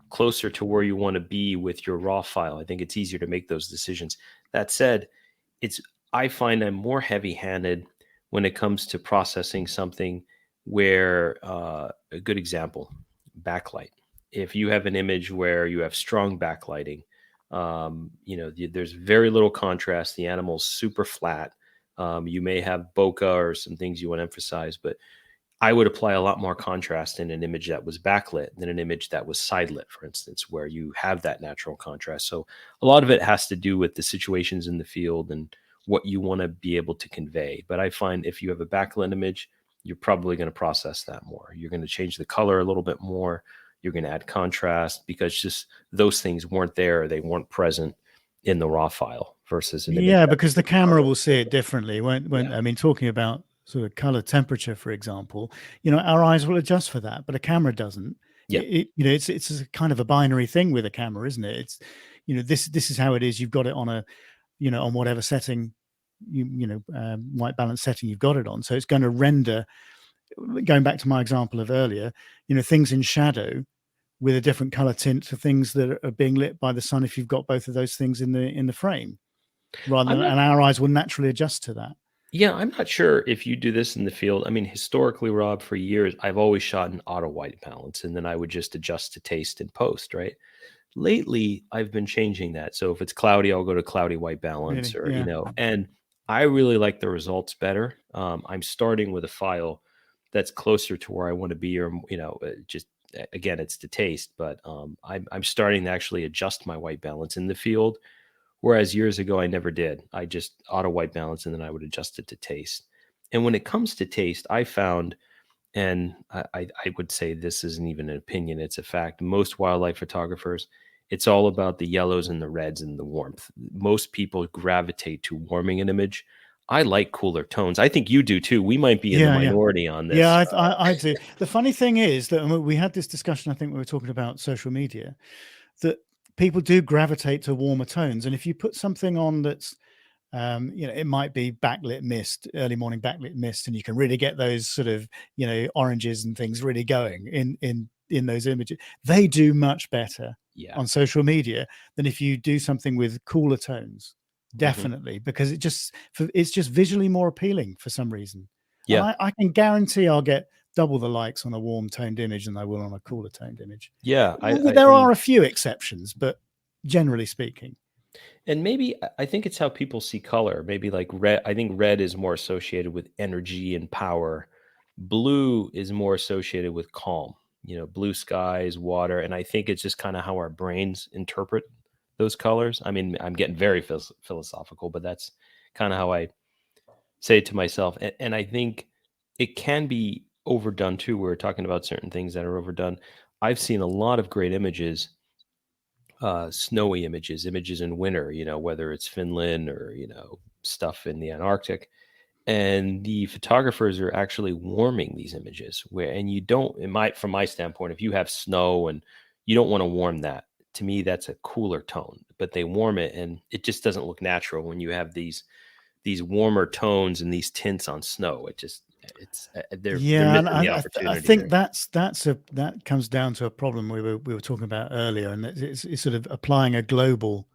closer to where you want to be with your raw file, I think it's easier to make those decisions. That said, I find I'm more heavy-handed when it comes to processing something where, a good example, backlight. If you have an image where you have strong backlighting, there's very little contrast, the animal's super flat, you may have bokeh or some things you want to emphasize, but I would apply a lot more contrast in an image that was backlit than an image that was side lit, for instance, where you have that natural contrast. So a lot of it has to do with the situations in the field and what you want to be able to convey. But I find if you have a backlit image, you're probably going to process that more. You're going to change the color a little bit more. You're going to add contrast, because just those things weren't there. They weren't present in the raw file versus an image. Because the camera will see it differently. I mean, talking about sort of color temperature, for example, our eyes will adjust for that, but a camera doesn't. Yeah. It's a kind of a binary thing with a camera, isn't it? It's, this is how it is. You've got it on on whatever setting, white balance setting you've got it on. So it's going to render, going back to my example of earlier, things in shadow with a different color tint to things that are being lit by the sun, if you've got both of those things in the frame, rather than, and our eyes will naturally adjust to that. Yeah, I'm not sure if you do this in the field. I mean, historically, Rob, for years, I've always shot in auto white balance, and then I would just adjust to taste in post, right? Lately, I've been changing that. So if it's cloudy, I'll go to cloudy white balance, Really? or Yeah. and I really like the results better. I'm starting with a file that's closer to where I want to be, or just again, it's the taste. But I'm starting to actually adjust my white balance in the field, whereas years ago I never did. I just auto white balance and then I would adjust it to taste. And when it comes to taste, I found, and I would say this isn't even an opinion, it's a fact. Most wildlife photographers, it's all about the yellows and the reds and the warmth. Most people gravitate to warming an image. I like cooler tones. I think you do too. We might be in the Yeah, yeah. minority on Yeah, this. I do. The funny thing is that we had this discussion, I think we were talking about social media, that people do gravitate to warmer tones. And if you put something on that's, it might be backlit mist, early morning backlit mist, and you can really get those sort of, oranges and things really going in those images. They do much better Yeah. on social media than if you do something with cooler tones. Mhm. Definitely, because it's just visually more appealing for some reason. And Yeah. I can guarantee I'll get double the likes on a warm toned image than I will on a cooler toned image. Yeah. There are a few exceptions, but generally speaking. And maybe I think it's how people see color. Maybe like red. I think red is more associated with energy and power. Blue is more associated with calm, blue skies, water. And I think it's just kind of how our brains interpret those colors. I mean, I'm getting very philosophical, but that's kind of how I say it to myself. And I think it can be overdone too. We're talking about certain things that are overdone. I've seen a lot of great images, snowy images in winter, whether it's Finland or, stuff in the Antarctic. And the photographers are actually warming these images and you don't, from my standpoint, if you have snow and you don't want to warm that, to me, that's a cooler tone, but they warm it and it just doesn't look natural when you have these warmer tones and these tints on snow. They're Yeah, and missing the I opportunity think there. that comes down to a problem we were talking about earlier, and it's sort of applying a global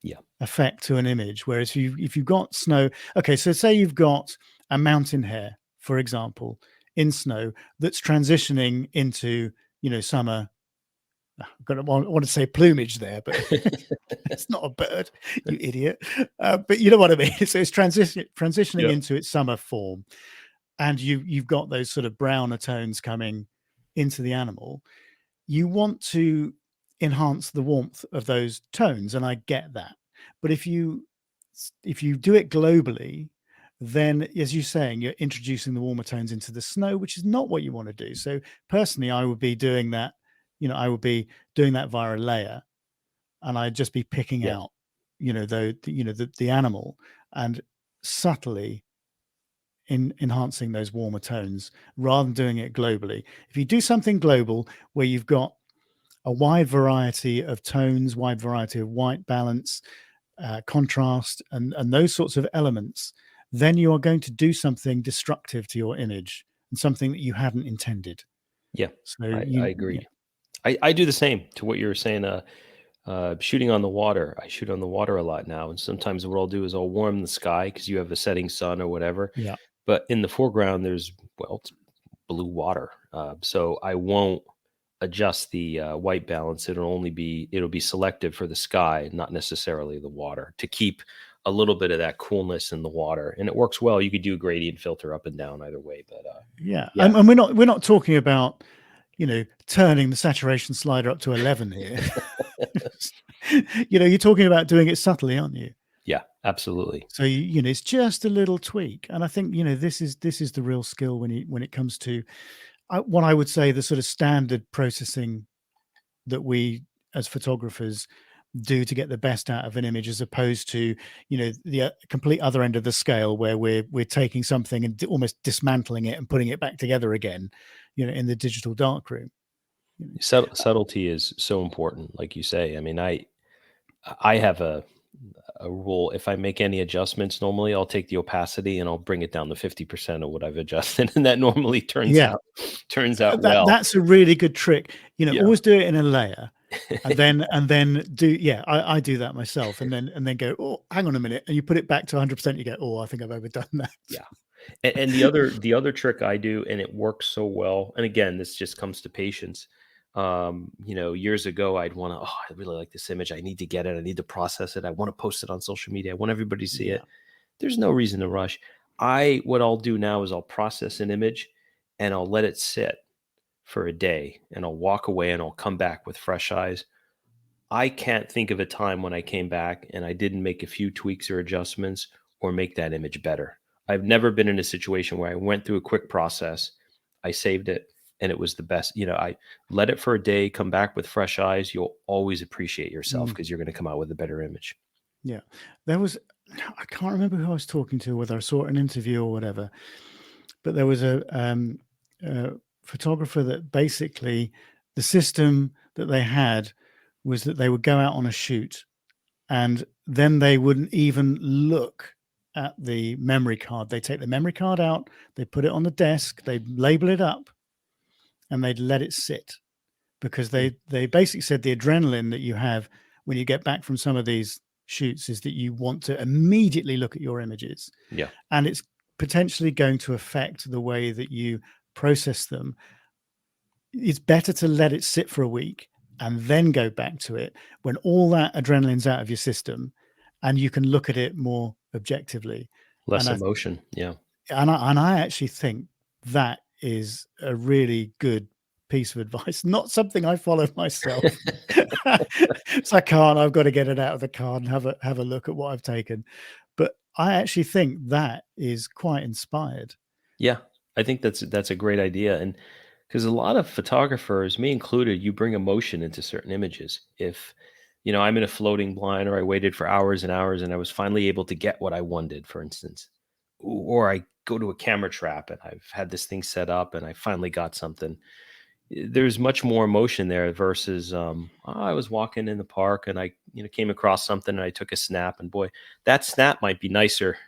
Yeah. effect to an image. Whereas if you've got snow, okay, so say you've got a mountain hare, for example, in snow that's transitioning into summer. I want to say plumage there, but it's not a bird, you idiot. But you know what I mean. So it's transitioning Yeah. into its summer form, and you've got those sort of browner tones coming into the animal. You want to enhance the warmth of those tones, and I get that. But if you do it globally, then as you're saying, you're introducing the warmer tones into the snow, which is not what you want to do. So personally, I would be doing that. I would be doing that via a layer, and I'd just be picking Yeah. out, the animal and subtly enhancing those warmer tones rather than doing it globally. If you do something global where you've got a wide variety of tones, wide variety of white balance, contrast, and those sorts of elements, then you are going to do something destructive to your image and something that you hadn't intended. Yeah. So I agree. I do the same to what you were saying. Shooting on the water. I shoot on the water a lot now. And sometimes what I'll do is I'll warm the sky because you have a setting sun or whatever. yeah, But in the foreground, it's blue water. So I won't adjust the white balance. It'll be selective for the sky, not necessarily the water, to keep a little bit of that coolness in the water. And it works well. You could do a gradient filter up and down either way. But yeah, yeah. and we're not talking about turning the saturation slider up to 11 here. You're talking about doing it subtly, aren't you? Yeah, absolutely. So it's just a little tweak, and I think this is the real skill when it comes to what I would say the sort of standard processing that we as photographers do to get the best out of an image, as opposed to the complete other end of the scale where we're taking something and almost dismantling it and putting it back together again, in the digital darkroom. Subtlety is so important, like you say. I mean, I have a rule. If I make any adjustments, normally I'll take the opacity and I'll bring it down to 50% of what I've adjusted, and that normally turns Yeah, out well. that's a really good trick. Yeah. Always do it in a layer, and then do. Yeah, I do that myself, and then go, oh, hang on a minute, and you put it back to 100%. You go, oh, I think I've overdone that. Yeah. And the other trick I do, and it works so well, and again, this just comes to patience. Years ago, I'd want to, oh, I really like this image. I need to get it. I need to process it. I want to post it on social media. I want everybody to see Yeah. it. There's no reason to rush. What I'll do now is I'll process an image and I'll let it sit for a day, and I'll walk away and I'll come back with fresh eyes. I can't think of a time when I came back and I didn't make a few tweaks or adjustments or make that image better. I've never been in a situation where I went through a quick process, I saved it, and it was the best. I let it for a day, come back with fresh eyes. You'll always appreciate yourself Mm. because you're going to come out with a better image. Yeah. There was, I can't remember who I was talking to, whether I saw an interview or whatever, but there was a photographer that basically the system that they had was that they would go out on a shoot and then they wouldn't even look at the memory card. They take the memory card out, they put it on the desk, they label it up, and they'd let it sit, because they basically said the adrenaline that you have when you get back from some of these shoots is that you want to immediately look at your images. Yeah. And it's potentially going to affect the way that you process them. It's better to let it sit for a week and then go back to it when all that adrenaline's out of your system and you can look at it more objectively. Less And emotion. Yeah. I actually think that is a really good piece of advice, not something I follow myself. So I've got to get it out of the card and have a look at what I've taken. But I actually think that is quite inspired. Yeah. I think that's a great idea. And because a lot of photographers, me included, you bring emotion into certain images. If, I'm in a floating blind, or I waited for hours and hours and I was finally able to get what I wanted, for instance, or I go to a camera trap and I've had this thing set up and I finally got something. There's much more emotion there versus I was walking in the park and I came across something and I took a snap, and boy, that snap might be nicer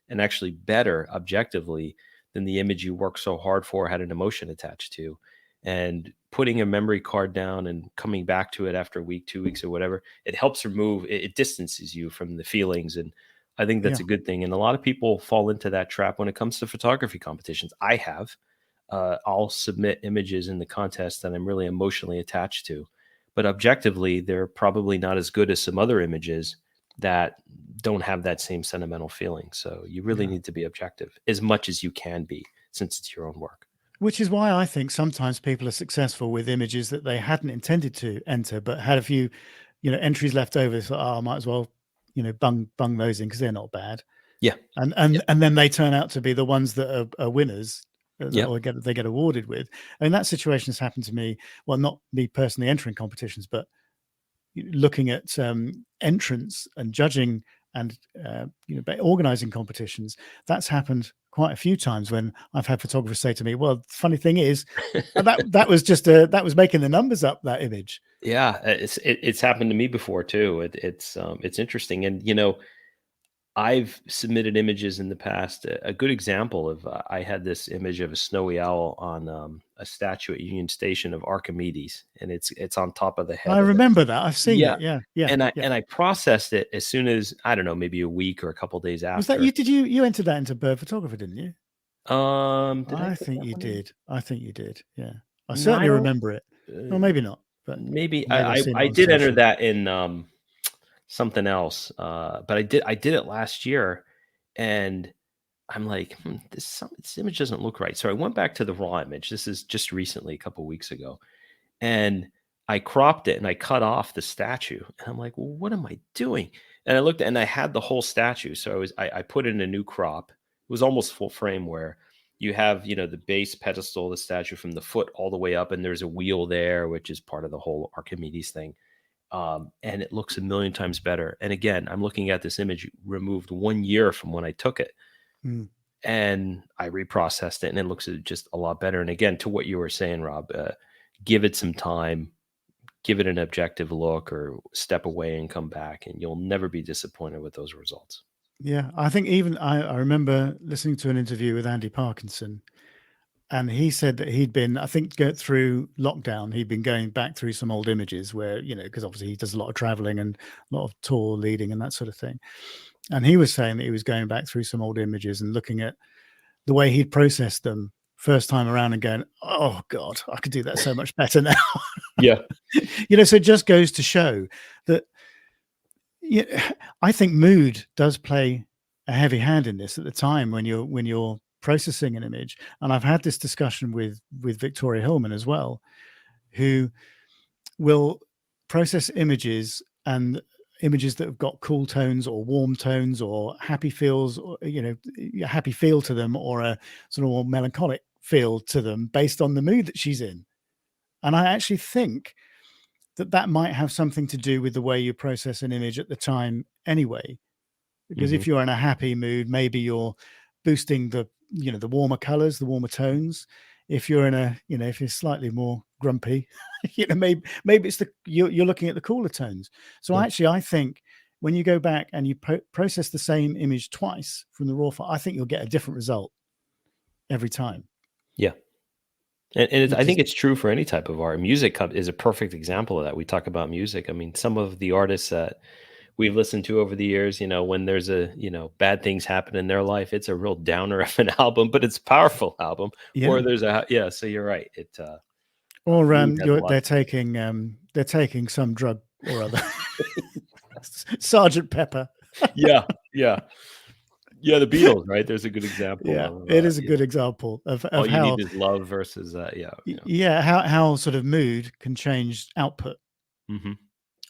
and actually better objectively than the image you worked so hard for had an emotion attached to. And putting a memory card down and coming back to it after a week, 2 weeks, or whatever, it helps remove it distances you from the feelings. And I think that's Yeah. a good thing. And a lot of people fall into that trap when it comes to photography competitions. I have. I'll submit images in the contest that I'm really emotionally attached to, but objectively, they're probably not as good as some other images that don't have that same sentimental feeling. So you really Yeah. need to be objective as much as you can be, since it's your own work. Which is why I think sometimes people are successful with images that they hadn't intended to enter, but had a few, entries left over. So, I might as well, bung those in because they're not bad. Yeah. And then they turn out to be the ones that are winners, Yeah. or they get awarded with. And that situation has happened to me. Well, not me personally entering competitions, but looking at entrants and judging and organizing competitions. That's happened quite a few times when I've had photographers say to me, "Well, the funny thing is, that was just that was making the numbers up, that image." Yeah. It's happened to me before too. It's interesting. And, I've submitted images in the past. A good example of I had this image of a snowy owl on a statue at Union Station of Archimedes, and it's on top of the head I of it. remember that. I've seen Yeah, it. Yeah, yeah, and I yeah. and I processed it as soon as, I don't know, maybe a week or a couple days Was that after. you? Did you entered that into Bird Photographer, didn't you? Did I I put think that you one in? did. I think you did. Yeah, I No, I certainly don't. remember it. Well, Uh, maybe not, but maybe maybe I've seen it I on did enter social. that in something else, but I did it last year, and I'm like, this image doesn't look right. So I went back to the raw image. This is just recently, a couple weeks ago, and I cropped it and I cut off the statue. And I'm like, well, what am I doing? And I looked and I had the whole statue. So I put in a new crop. It was almost full frame, where you have, the base pedestal of the statue from the foot all the way up, and there's a wheel there, which is part of the whole Archimedes thing. And it looks a million times better. And again, I'm looking at this image removed 1 year from when I took it. Mm. And I reprocessed it, and it looks just a lot better. And again, to what you were saying, Rob, give it some time, give it an objective look, or step away and come back, and you'll never be disappointed with those results. Yeah, I think even I remember listening to an interview with Andy Parkinson, and he said that he'd been, I think, through lockdown, he'd been going back through some old images where, because obviously he does a lot of traveling and a lot of tour leading and that sort of thing. And he was saying that he was going back through some old images and looking at the way he'd processed them first time around and going, "Oh God, I could do that so much better now." Yeah. So it just goes to show that I think mood does play a heavy hand in this at the time when you're processing an image. And I've had this discussion with Victoria Hillman as well, who will process images, and images that have got cool tones or warm tones or happy feels, or a happy feel to them, or a sort of more melancholic feel to them based on the mood that she's in. And I actually think that might have something to do with the way you process an image at the time anyway. Because if you're in a happy mood, maybe you're boosting the warmer colors, the warmer tones. If you're in if you're slightly more grumpy, maybe it's you're looking at the cooler tones. So actually, I think when you go back and you process the same image twice from the raw file, I think you'll get a different result every time. Yeah. And I think it's true for any type of art. Music is a perfect example of that. We talk about music. I mean, some of the artists that we've listened to over the years, when there's bad things happen in their life, it's a real downer of an album, but it's a powerful album. Yeah. Or there's so you're right. They're taking some drug or other. Sergeant Pepper. Yeah. The Beatles, right? There's a good example. Yeah, it is a good example of all how you need is love versus how sort of mood can change output,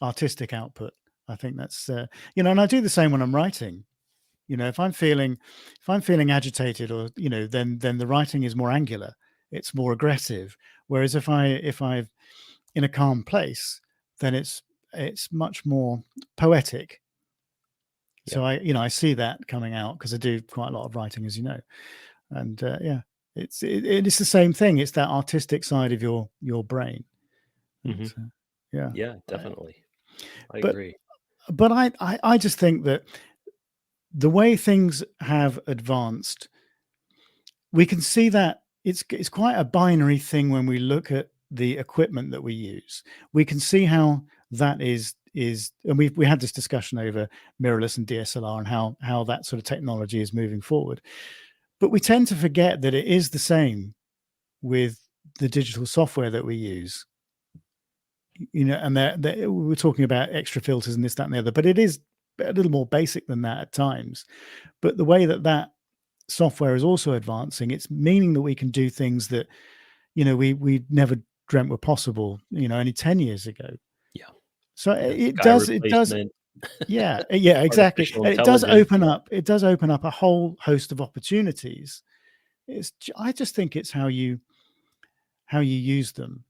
artistic output. I think that's and I do the same when I'm writing. If I'm feeling agitated, or then the writing is more angular, it's more aggressive. Whereas if I'm in a calm place, then it's much more poetic. So I see that coming out because I do quite a lot of writing, as you know, and it's the same thing. It's that artistic side of your brain. Yeah, definitely. I agree. But I just think that the way things have advanced, we can see that it's quite a binary thing when we look at the equipment that we use. We can see how that is, and we had this discussion over mirrorless and DSLR and how that sort of technology is moving forward. But we tend to forget that it is the same with the digital software that we use. And we're talking about extra filters and this, that, and the other, but it is a little more basic than that at times. But the way that software is also advancing, it's meaning that we can do things that we never dreamt were possible only 10 years ago. So it does yeah exactly. It does open up a whole host of opportunities. I just think it's how you use them.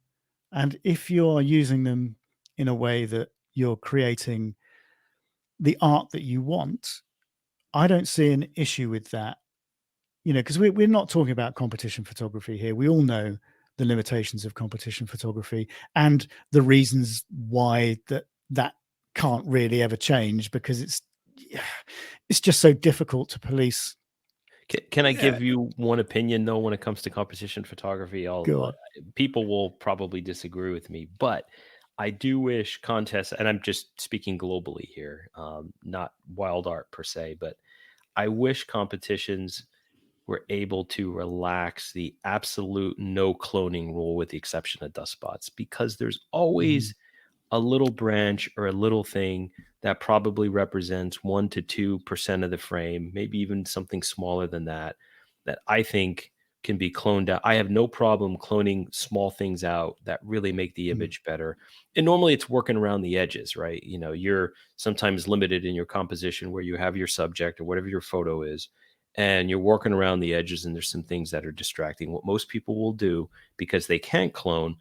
And if you're using them in a way that you're creating the art that you want, I don't see an issue with that. Because we're not talking about competition photography here. We all know the limitations of competition photography and the reasons why that can't really ever change, because it's just so difficult to police. Can I give you one opinion though when it comes to competition photography? People will probably disagree with me, but I do wish contests, and I'm just speaking globally here, not wild art per se, but I wish competitions were able to relax the absolute no cloning rule, with the exception of dust spots, because there's always a little branch or a little thing that probably represents 1 to 2% of the frame, maybe even something smaller than that I think can be cloned out. I have no problem cloning small things out that really make the image better. And normally it's working around the edges, right? You're sometimes limited in your composition where you have your subject or whatever your photo is, and you're working around the edges, and there's some things that are distracting. What most people will do, because they can't clone,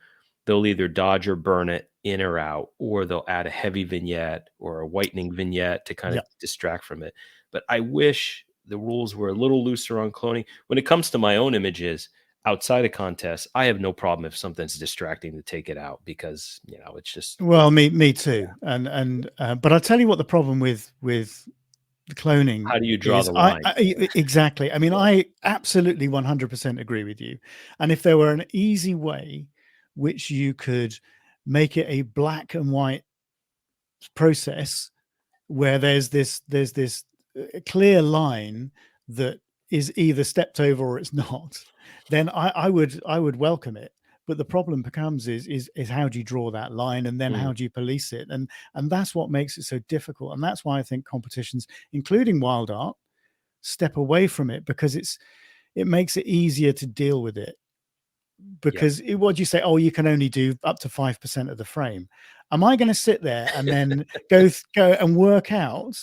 they'll either dodge or burn it in or out, or they'll add a heavy vignette or a whitening vignette to kind of distract from it. But I wish the rules were a little looser on cloning. When it comes to my own images outside of contests, I have no problem if something's distracting to take it out, because it's just me too. And but I'll tell you what the problem with the cloning. How do you draw the line? Exactly. I mean, I absolutely 100% agree with you. And if there were an easy way which you could make it a black and white process, where there's this clear line that is either stepped over or it's not, then I would welcome it. But the problem becomes is how do you draw that line, and then how do you police it? And that's what makes it so difficult. And that's why I think competitions, including wild art, step away from it, because it makes it easier to deal with it. Because what do you say? Oh, you can only do up to 5% of the frame. Am I going to sit there and then go and work out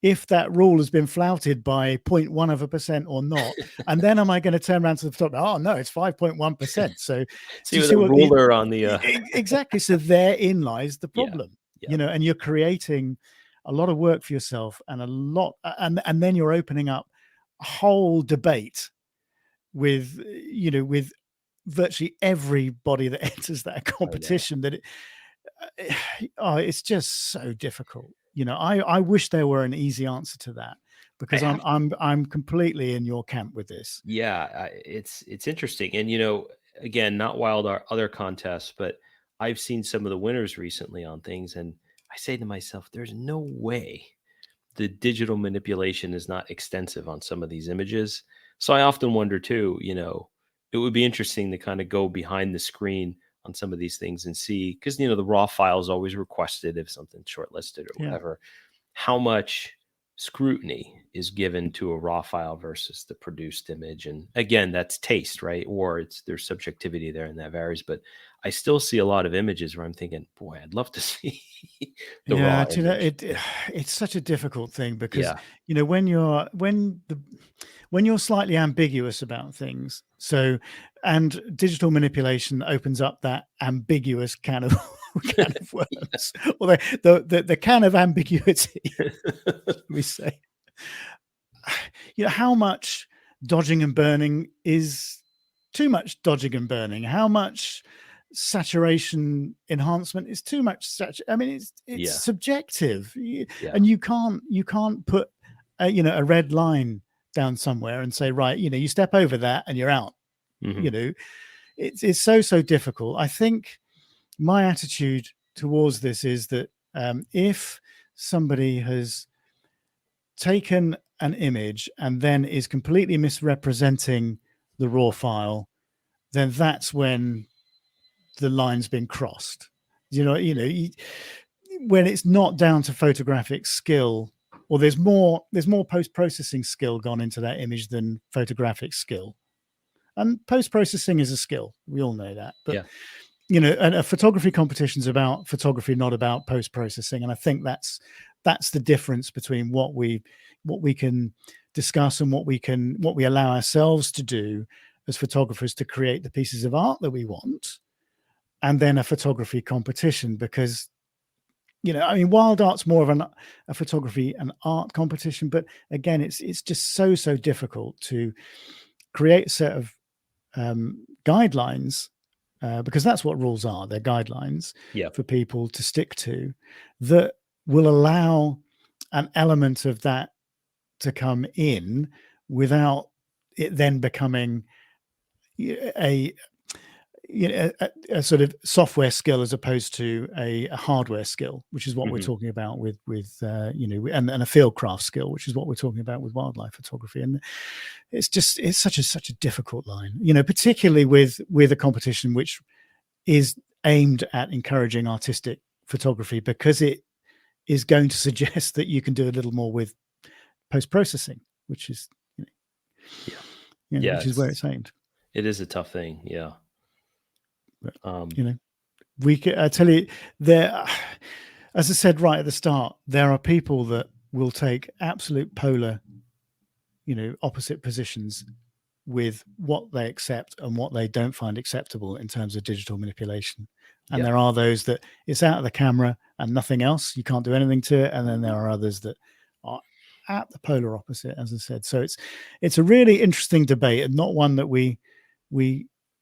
if that rule has been flouted by 0.1% or not? And then am I going to turn around to the photographer? Oh no, it's 5.1%. So see with a ruler on the exactly. So therein lies the problem. You know, and you're creating a lot of work for yourself, and and then you're opening up a whole debate with virtually everybody that enters that competition. That it's just so difficult. I wish there were an easy answer to that, because I'm completely in your camp with this. It's interesting. And again, not wild art, other contests, but I've seen some of the winners recently on things, and I say to myself, there's no way the digital manipulation is not extensive on some of these images. So I often wonder too, it would be interesting to kind of go behind the screen on some of these things and see, because the raw file is always requested if something's shortlisted or whatever, how much scrutiny is given to a raw file versus the produced image. And again, that's taste, right? Or there's subjectivity there, and that varies. But I still see a lot of images where I'm thinking, boy, I'd love to see the raw image. It's such a difficult thing, because when you're slightly ambiguous about things, and digital manipulation opens up that ambiguous can of worms, or the can of ambiguity, we say. How much dodging and burning is too much dodging and burning? How much saturation enhancement is too much I mean, it's subjective, and you can't put a red line down somewhere and say, right, you step over that and you're out. It's so difficult. I think my attitude towards this is that if somebody has taken an image and then is completely misrepresenting the raw file, then that's when the line's been crossed. When it's not down to photographic skill, or there's more post-processing skill gone into that image than photographic skill. And post-processing is a skill, we all know that. But and a photography competition is about photography, not about post-processing. And I think that's the difference between what we can discuss and what we allow ourselves to do as photographers to create the pieces of art that we want, and then a photography competition. Because wild art's more of a photography and art competition, but again, it's just so difficult to create a set of guidelines, because that's what rules are. They're guidelines for people to stick to, that will allow an element of that to come in without it then becoming a sort of software skill as opposed to a hardware skill, which is what we're talking about with and a field craft skill, which is what we're talking about with wildlife photography. And it's such a difficult line, particularly with a competition which is aimed at encouraging artistic photography, because it is going to suggest that you can do a little more with post-processing, which is which is where it's aimed. It is a tough thing. But, I tell you, there, as I said right at the start, there are people that will take absolute polar, opposite positions with what they accept and what they don't find acceptable in terms of digital manipulation. And there are those that it's out of the camera and nothing else. You can't do anything to it. And then there are others that are at the polar opposite, as I said. So it's a really interesting debate, and not one that we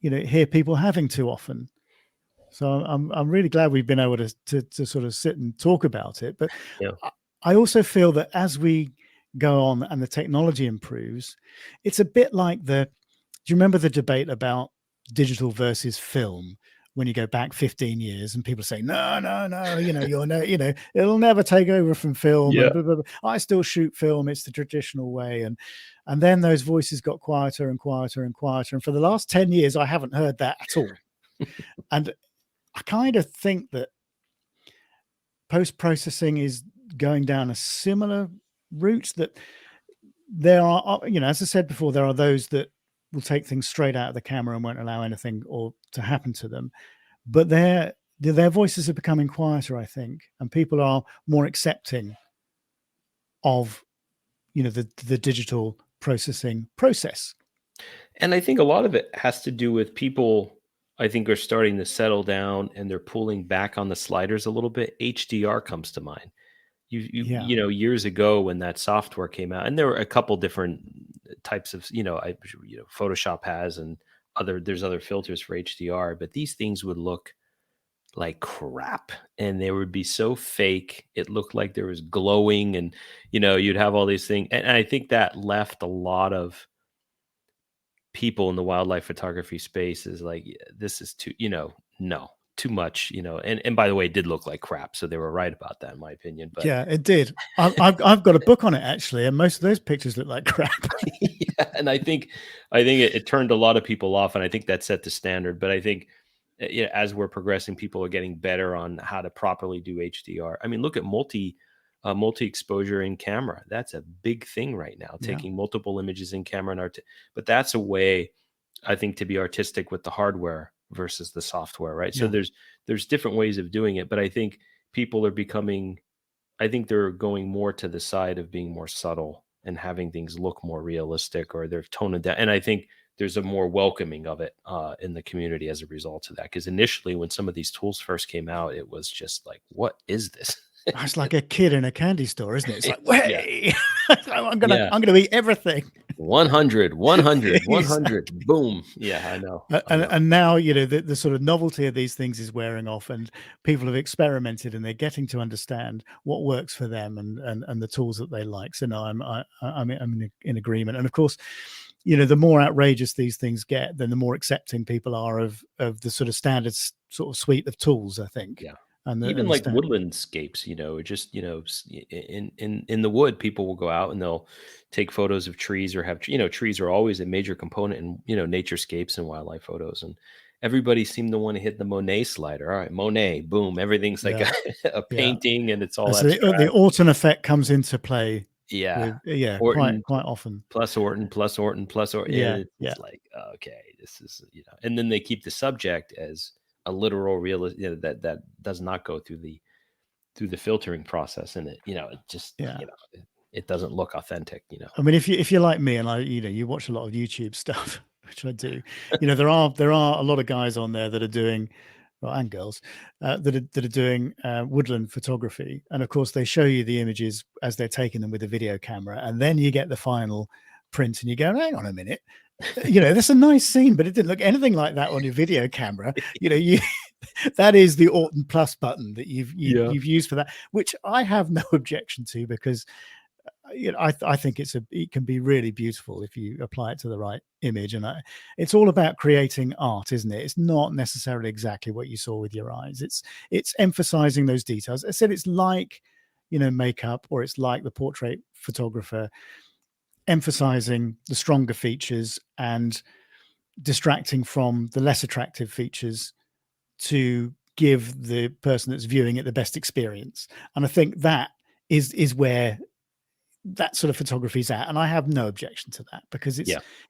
hear people having too often. So I'm really glad we've been able to sort of sit and talk about it. But I also feel that as we go on and the technology improves, it's a bit like do you remember the debate about digital versus film? When you go back 15 years and people say, no, it'll never take over from film. Yeah. And blah, blah, blah. I still shoot film. It's the traditional way. And then those voices got quieter and quieter and quieter. And for the last 10 years, I haven't heard that at all. And I kind of think that post-processing is going down a similar route, that there are, as I said before, there are those that will take things straight out of the camera and won't allow anything or to happen to them. But their voices are becoming quieter, I think, and people are more accepting of, the digital processing process. And I think a lot of it has to do with people, I think, are starting to settle down and they're pulling back on the sliders a little bit. HDR comes to mind. Yeah. Years ago when that software came out, and there were a couple different types of, Photoshop has, and there's other filters for HDR, but these things would look like crap and they would be so fake. It looked like there was glowing, and you'd have all these things. And I think that left a lot of people in the wildlife photography space is like, this is too, no, too much, and by the way, it did look like crap. So they were right about that, in my opinion. But yeah, it did. I've got a book on it, actually, and most of those pictures look like crap. Yeah, and I think it turned a lot of people off, and I think that set the standard. But I think as we're progressing, people are getting better on how to properly do HDR. I mean, look at multi-exposure in camera. That's a big thing right now, taking multiple images in camera and art. But that's a way, I think, to be artistic with the hardware versus the software, right? So there's different ways of doing it, but I think people are they're going more to the side of being more subtle and having things look more realistic, or they're toning down. And I think there's a more welcoming of it in the community as a result of that. Because initially, when some of these tools first came out, it was just like, what is this? It's like a kid in a candy store, isn't it? It's like, hey, I'm gonna eat everything. 100, boom. Yeah, I know. And now, the sort of novelty of these things is wearing off, and people have experimented and they're getting to understand what works for them and the tools that they like. So no, I'm in agreement. And of course, the more outrageous these things get, then the more accepting people are of the sort of standard sort of suite of tools, I think. Yeah. And even like woodlandscapes, just in the wood, people will go out and they'll take photos of trees, or have trees are always a major component in naturescapes and wildlife photos, and everybody seemed to want to hit the Monet slider. All right, Monet, boom, everything's like a painting, and it's all so the Orton effect comes into play. Yeah, Orton, quite often. Plus Orton. Yeah, it's like, okay, this is and then they keep the subject as a literal real that does not go through the filtering process, and it just it doesn't look authentic. I mean, if you're like me and you watch a lot of YouTube stuff, which I do, there are a lot of guys on there that are doing, and girls that are doing woodland photography, and of course they show you the images as they're taking them with a video camera, and then you get the final print and you go, hang on a minute, that's a nice scene, but it didn't look anything like that on your video camera. That is the Orton Plus button that you've used for that, which I have no objection to, because I think it can be really beautiful if you apply it to the right image. And it's all about creating art, isn't it? It's not necessarily exactly what you saw with your eyes. It's emphasizing those details. I said it's like, makeup, or it's like the portrait photographer emphasizing the stronger features and distracting from the less attractive features to give the person that's viewing it the best experience. And I think that is where that sort of photography is at. And I have no objection to that, because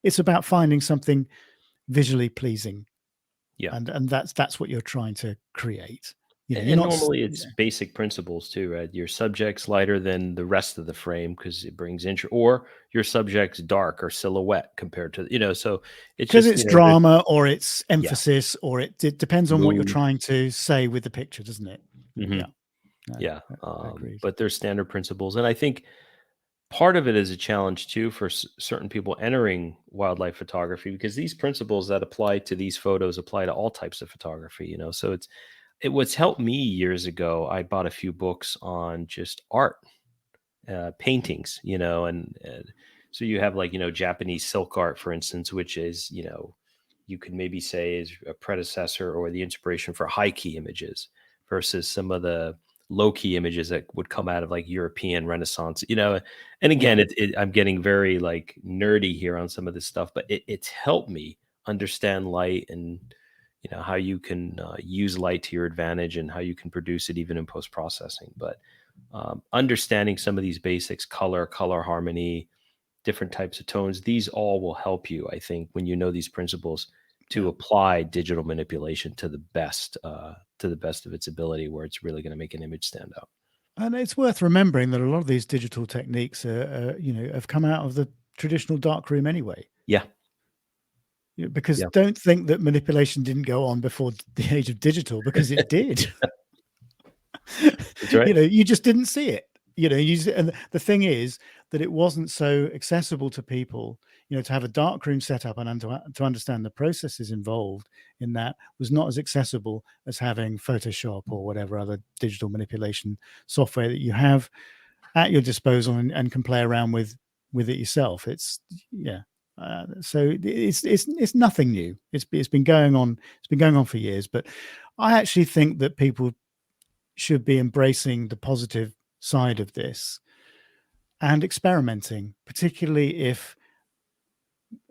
it's about finding something visually pleasing. Yeah. And that's what you're trying to create. And normally it's basic principles too, right? Your subject's lighter than the rest of the frame because it brings interest, or your subject's dark or silhouette compared to, so it's because it's drama, or it's emphasis, or it depends on what you're trying to say with the picture, doesn't it? Mm-hmm. But there's standard principles. And I think part of it is a challenge too for certain people entering wildlife photography, because these principles that apply to these photos apply to all types of photography, so what's helped me years ago, I bought a few books on just art, paintings, and so you have like, Japanese silk art, for instance, which is, you could maybe say is a predecessor or the inspiration for high key images, versus some of the low key images that would come out of like European Renaissance, and again, I'm getting very like nerdy here on some of this stuff, but it's helped me understand light and, how you can use light to your advantage and how you can produce it even in post-processing. But understanding some of these basics, color harmony, different types of tones, these all will help you, I think, when you know these principles, to apply digital manipulation to the best of its ability, where it's really going to make an image stand out. And it's worth remembering that a lot of these digital techniques have come out of the traditional darkroom anyway. Yeah. Because don't think that manipulation didn't go on before the age of digital, because it did. That's right. You just didn't see it. And the thing is that it wasn't so accessible to people. To have a darkroom set up and to understand the processes involved in that was not as accessible as having Photoshop or whatever other digital manipulation software that you have at your disposal and can play around with it yourself. So it's nothing new. It's been going on. It's been going on for years. But I actually think that people should be embracing the positive side of this and experimenting, particularly if,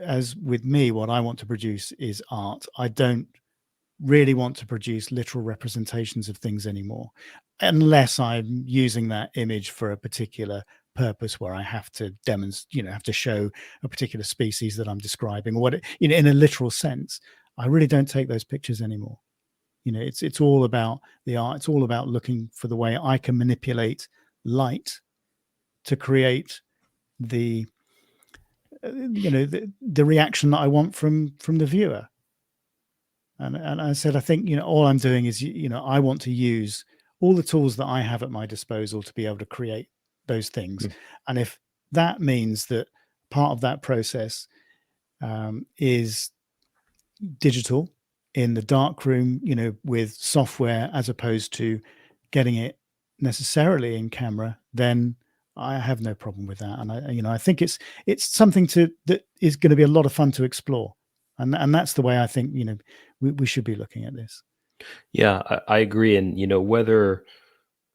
as with me, what I want to produce is art. I don't really want to produce literal representations of things anymore, unless I'm using that image for a particular purpose where I have to demonstrate, have to show a particular species that I'm describing, or what, in a literal sense. I really don't take those pictures anymore. It's all about the art. It's all about looking for the way I can manipulate light to create the reaction that I want from the viewer. And I said, I think, all I'm doing is, I want to use all the tools that I have at my disposal to be able to create those things. And if that means that part of that process is digital in the darkroom, with software, as opposed to getting it necessarily in camera, then I have no problem with that. And I think it's something that is going to be a lot of fun to explore. And that's the way I think, we should be looking at this. Yeah, I agree. And, whether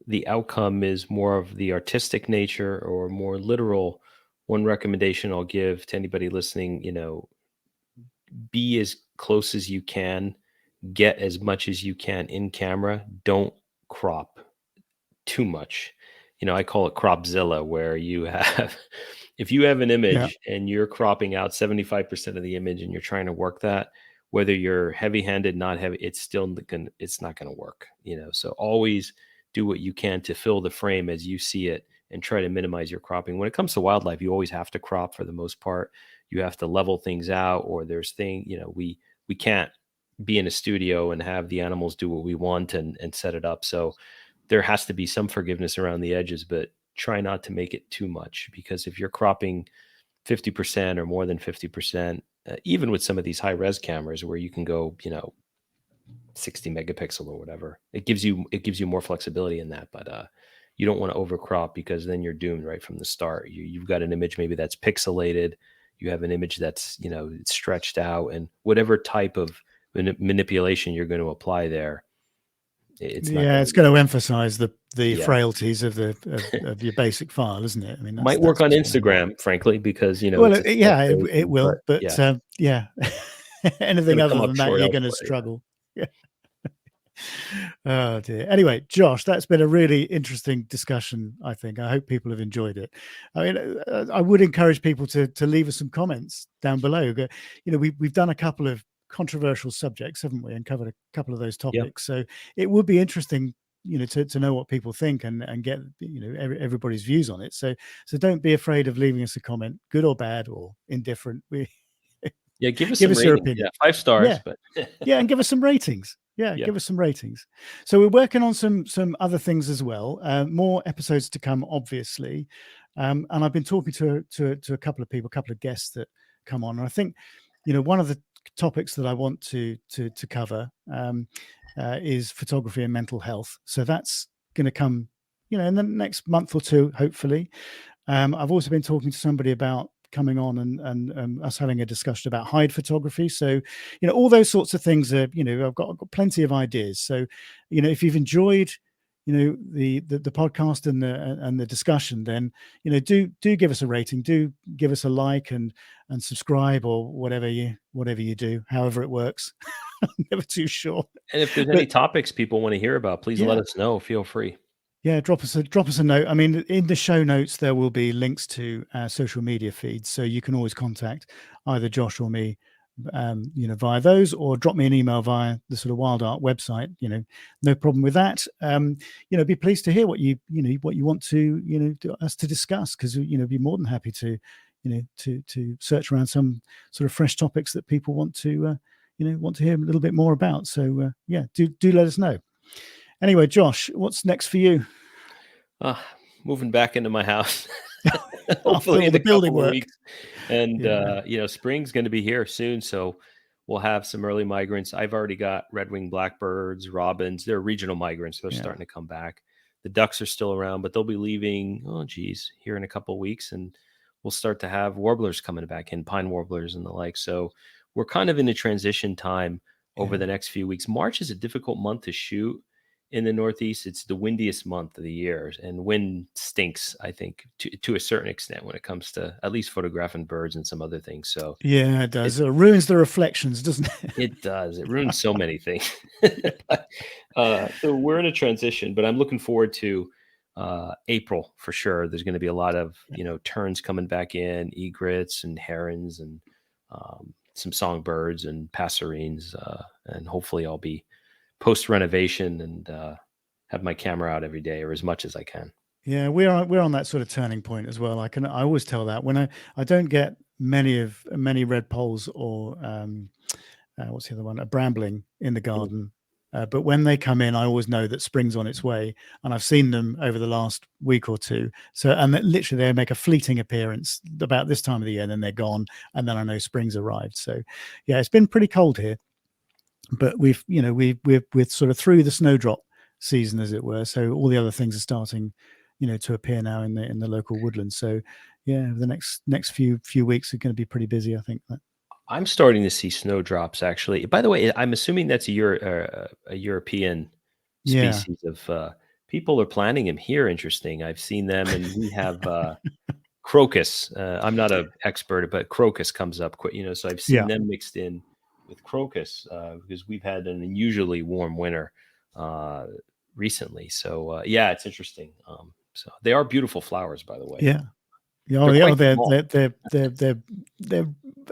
the outcome is more of the artistic nature or more literal, one recommendation I'll give to anybody listening, be as close as you can, get as much as you can in camera. Don't crop too much. I call it Cropzilla, where you have, if you have an image and you're cropping out 75% of the image and you're trying to work that, whether you're heavy-handed, not heavy, it's not going to work. So always do what you can to fill the frame as you see it and try to minimize your cropping. When it comes to wildlife, you always have to crop for the most part. You have to level things out, or there's we can't be in a studio and have the animals do what we want and set it up. So there has to be some forgiveness around the edges, but try not to make it too much, because if you're cropping 50% or more than 50%, even with some of these high res cameras where you can go, 60 megapixel or whatever, it gives you more flexibility in that. But you don't want to overcrop, because then you're doomed right from the start. You've got an image maybe that's pixelated. You have an image that's, it's stretched out, and whatever type of manipulation you're going to apply there, it's going to emphasize the frailties of your basic file, isn't it? I mean, might work on Instagram, frankly, because it will. But anything other than that, you're going to struggle. Yeah. Oh dear. Anyway, Josh, that's been a really interesting discussion. I think. I hope people have enjoyed it. I mean, I would encourage people to leave us some comments down below. We've done a couple of controversial subjects, haven't we, and covered a couple of those topics. So it would be interesting, to know what people think and get everybody's views on it. So don't be afraid of leaving us a comment, good or bad or indifferent. Give us your opinion. 5 stars, but and give us some ratings. Give us some ratings. So we're working on some other things as well. More episodes to come, obviously. And I've been talking to a couple of people, a couple of guests that come on. And I think, one of the topics that I want to cover is photography and mental health. So that's going to come, in the next month or two, hopefully. I've also been talking to somebody about coming on and us having a discussion about hide photography. So, all those sorts of things are, I've got plenty of ideas. So, if you've enjoyed, the podcast and the discussion, then, do give us a rating, do give us a like and subscribe, or whatever you do, however it works. I'm never too sure. And if there's But any topics people want to hear about, please let yeah, us know. Feel free. yeah, drop us a note. I mean, in the show notes there will be links to our social media feeds, so you can always contact either Josh or me, via those, or drop me an email via the sort of Wild Art website. No problem with that. Be pleased to hear what you want to us to discuss, because be more than happy to to search around some sort of fresh topics that people want to hear a little bit more about. So do let us know. Anyway, Josh, what's next for you? Moving back into my house, After hopefully all in the a building couple of work. weeks. And, Yeah. spring's going to be here soon. So we'll have some early migrants. I've already got red-winged blackbirds, robins. They're regional migrants. They're Yeah. starting to come back. The ducks are still around, but they'll be leaving, here in a couple of weeks. And we'll start to have warblers coming back in, pine warblers and the like. So we're kind of in a transition time over Yeah. the next few weeks. March is a difficult month to shoot in the Northeast. It's the windiest month of the year, and wind stinks, I think, to a certain extent when it comes to at least photographing birds and some other things. So Yeah, it does. It ruins the reflections, doesn't it? it does. It ruins so many things. Yeah. So we're in a transition, but I'm looking forward to April for sure. There's going to be a lot of terns coming back in, egrets and herons, and some songbirds and passerines, and hopefully I'll be post renovation and have my camera out every day, or as much as I can. Yeah, we're on that sort of turning point as well. I always tell that when I don't get many red poles or what's the other one, a brambling in the garden. But when they come in, I always know that spring's on its way, and I've seen them over the last week or two. So, and literally they make a fleeting appearance about this time of the year, and then they're gone, and then I know spring's arrived. So, yeah, it's been pretty cold here, but we're sort of through the snowdrop season, as it were. So all the other things are starting, to appear now in the local woodlands. So, yeah, the next few weeks are going to be pretty busy, I think. I'm starting to see snowdrops, actually. By the way, I'm assuming that's a European Yeah. species of people are planting them here. Interesting. I've seen them, and we have crocus. I'm not an expert, but crocus comes up quick. So I've seen Yeah. them mixed in with crocus because we've had an unusually warm winter recently. So it's interesting. So they are beautiful flowers, by the way. Yeah. They're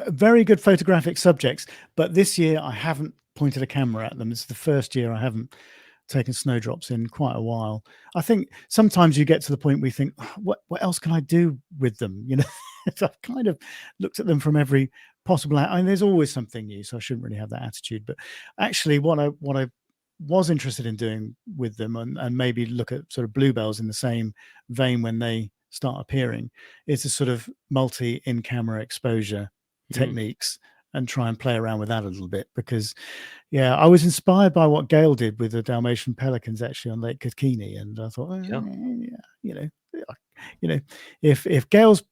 very good photographic subjects. But this year I haven't pointed a camera at them. It's the first year I haven't taken snowdrops in quite a while. I think sometimes you get to the point where you think, what else can I do with them? So I've kind of looked at them from every possible. I mean, there's always something new, so I shouldn't really have that attitude. But actually, what I was interested in doing with them, and maybe look at sort of bluebells in the same vein when they start appearing, is a sort of multi in-camera exposure techniques, and try and play around with that a little bit, because I was inspired by what Gail did with the Dalmatian pelicans actually on Lake Kokini, and I thought, if Gail's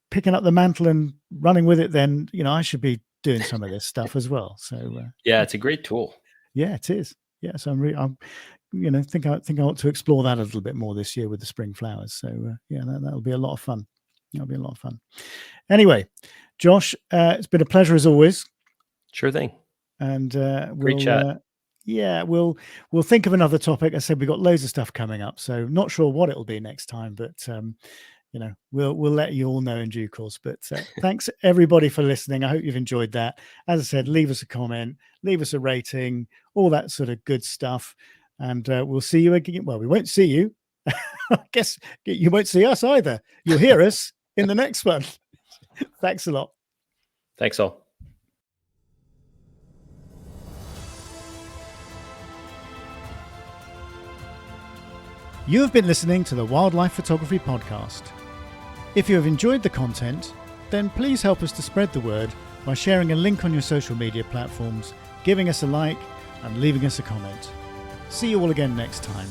picking up the mantle and running with it, then I should be doing some of this stuff as well. So it's a great tool. Yeah, it is. Yeah, so I'm think I ought to explore that a little bit more this year with the spring flowers. So that'll be a lot of fun. That'll be a lot of fun. Anyway, Josh, it's been a pleasure as always. Sure thing. And great chat. We'll think of another topic. I said we've got loads of stuff coming up, so not sure what it'll be next time, but we'll let you all know in due course. But thanks everybody for listening. I hope you've enjoyed that. As I said, leave us a comment, leave us a rating, all that sort of good stuff. And we'll see you again. Well, we won't see you. I guess you won't see us either. You'll hear us in the next one. Thanks a lot. Thanks all. You have been listening to the Wildlife Photography Podcast. If you have enjoyed the content, then please help us to spread the word by sharing a link on your social media platforms, giving us a like, and leaving us a comment. See you all again next time.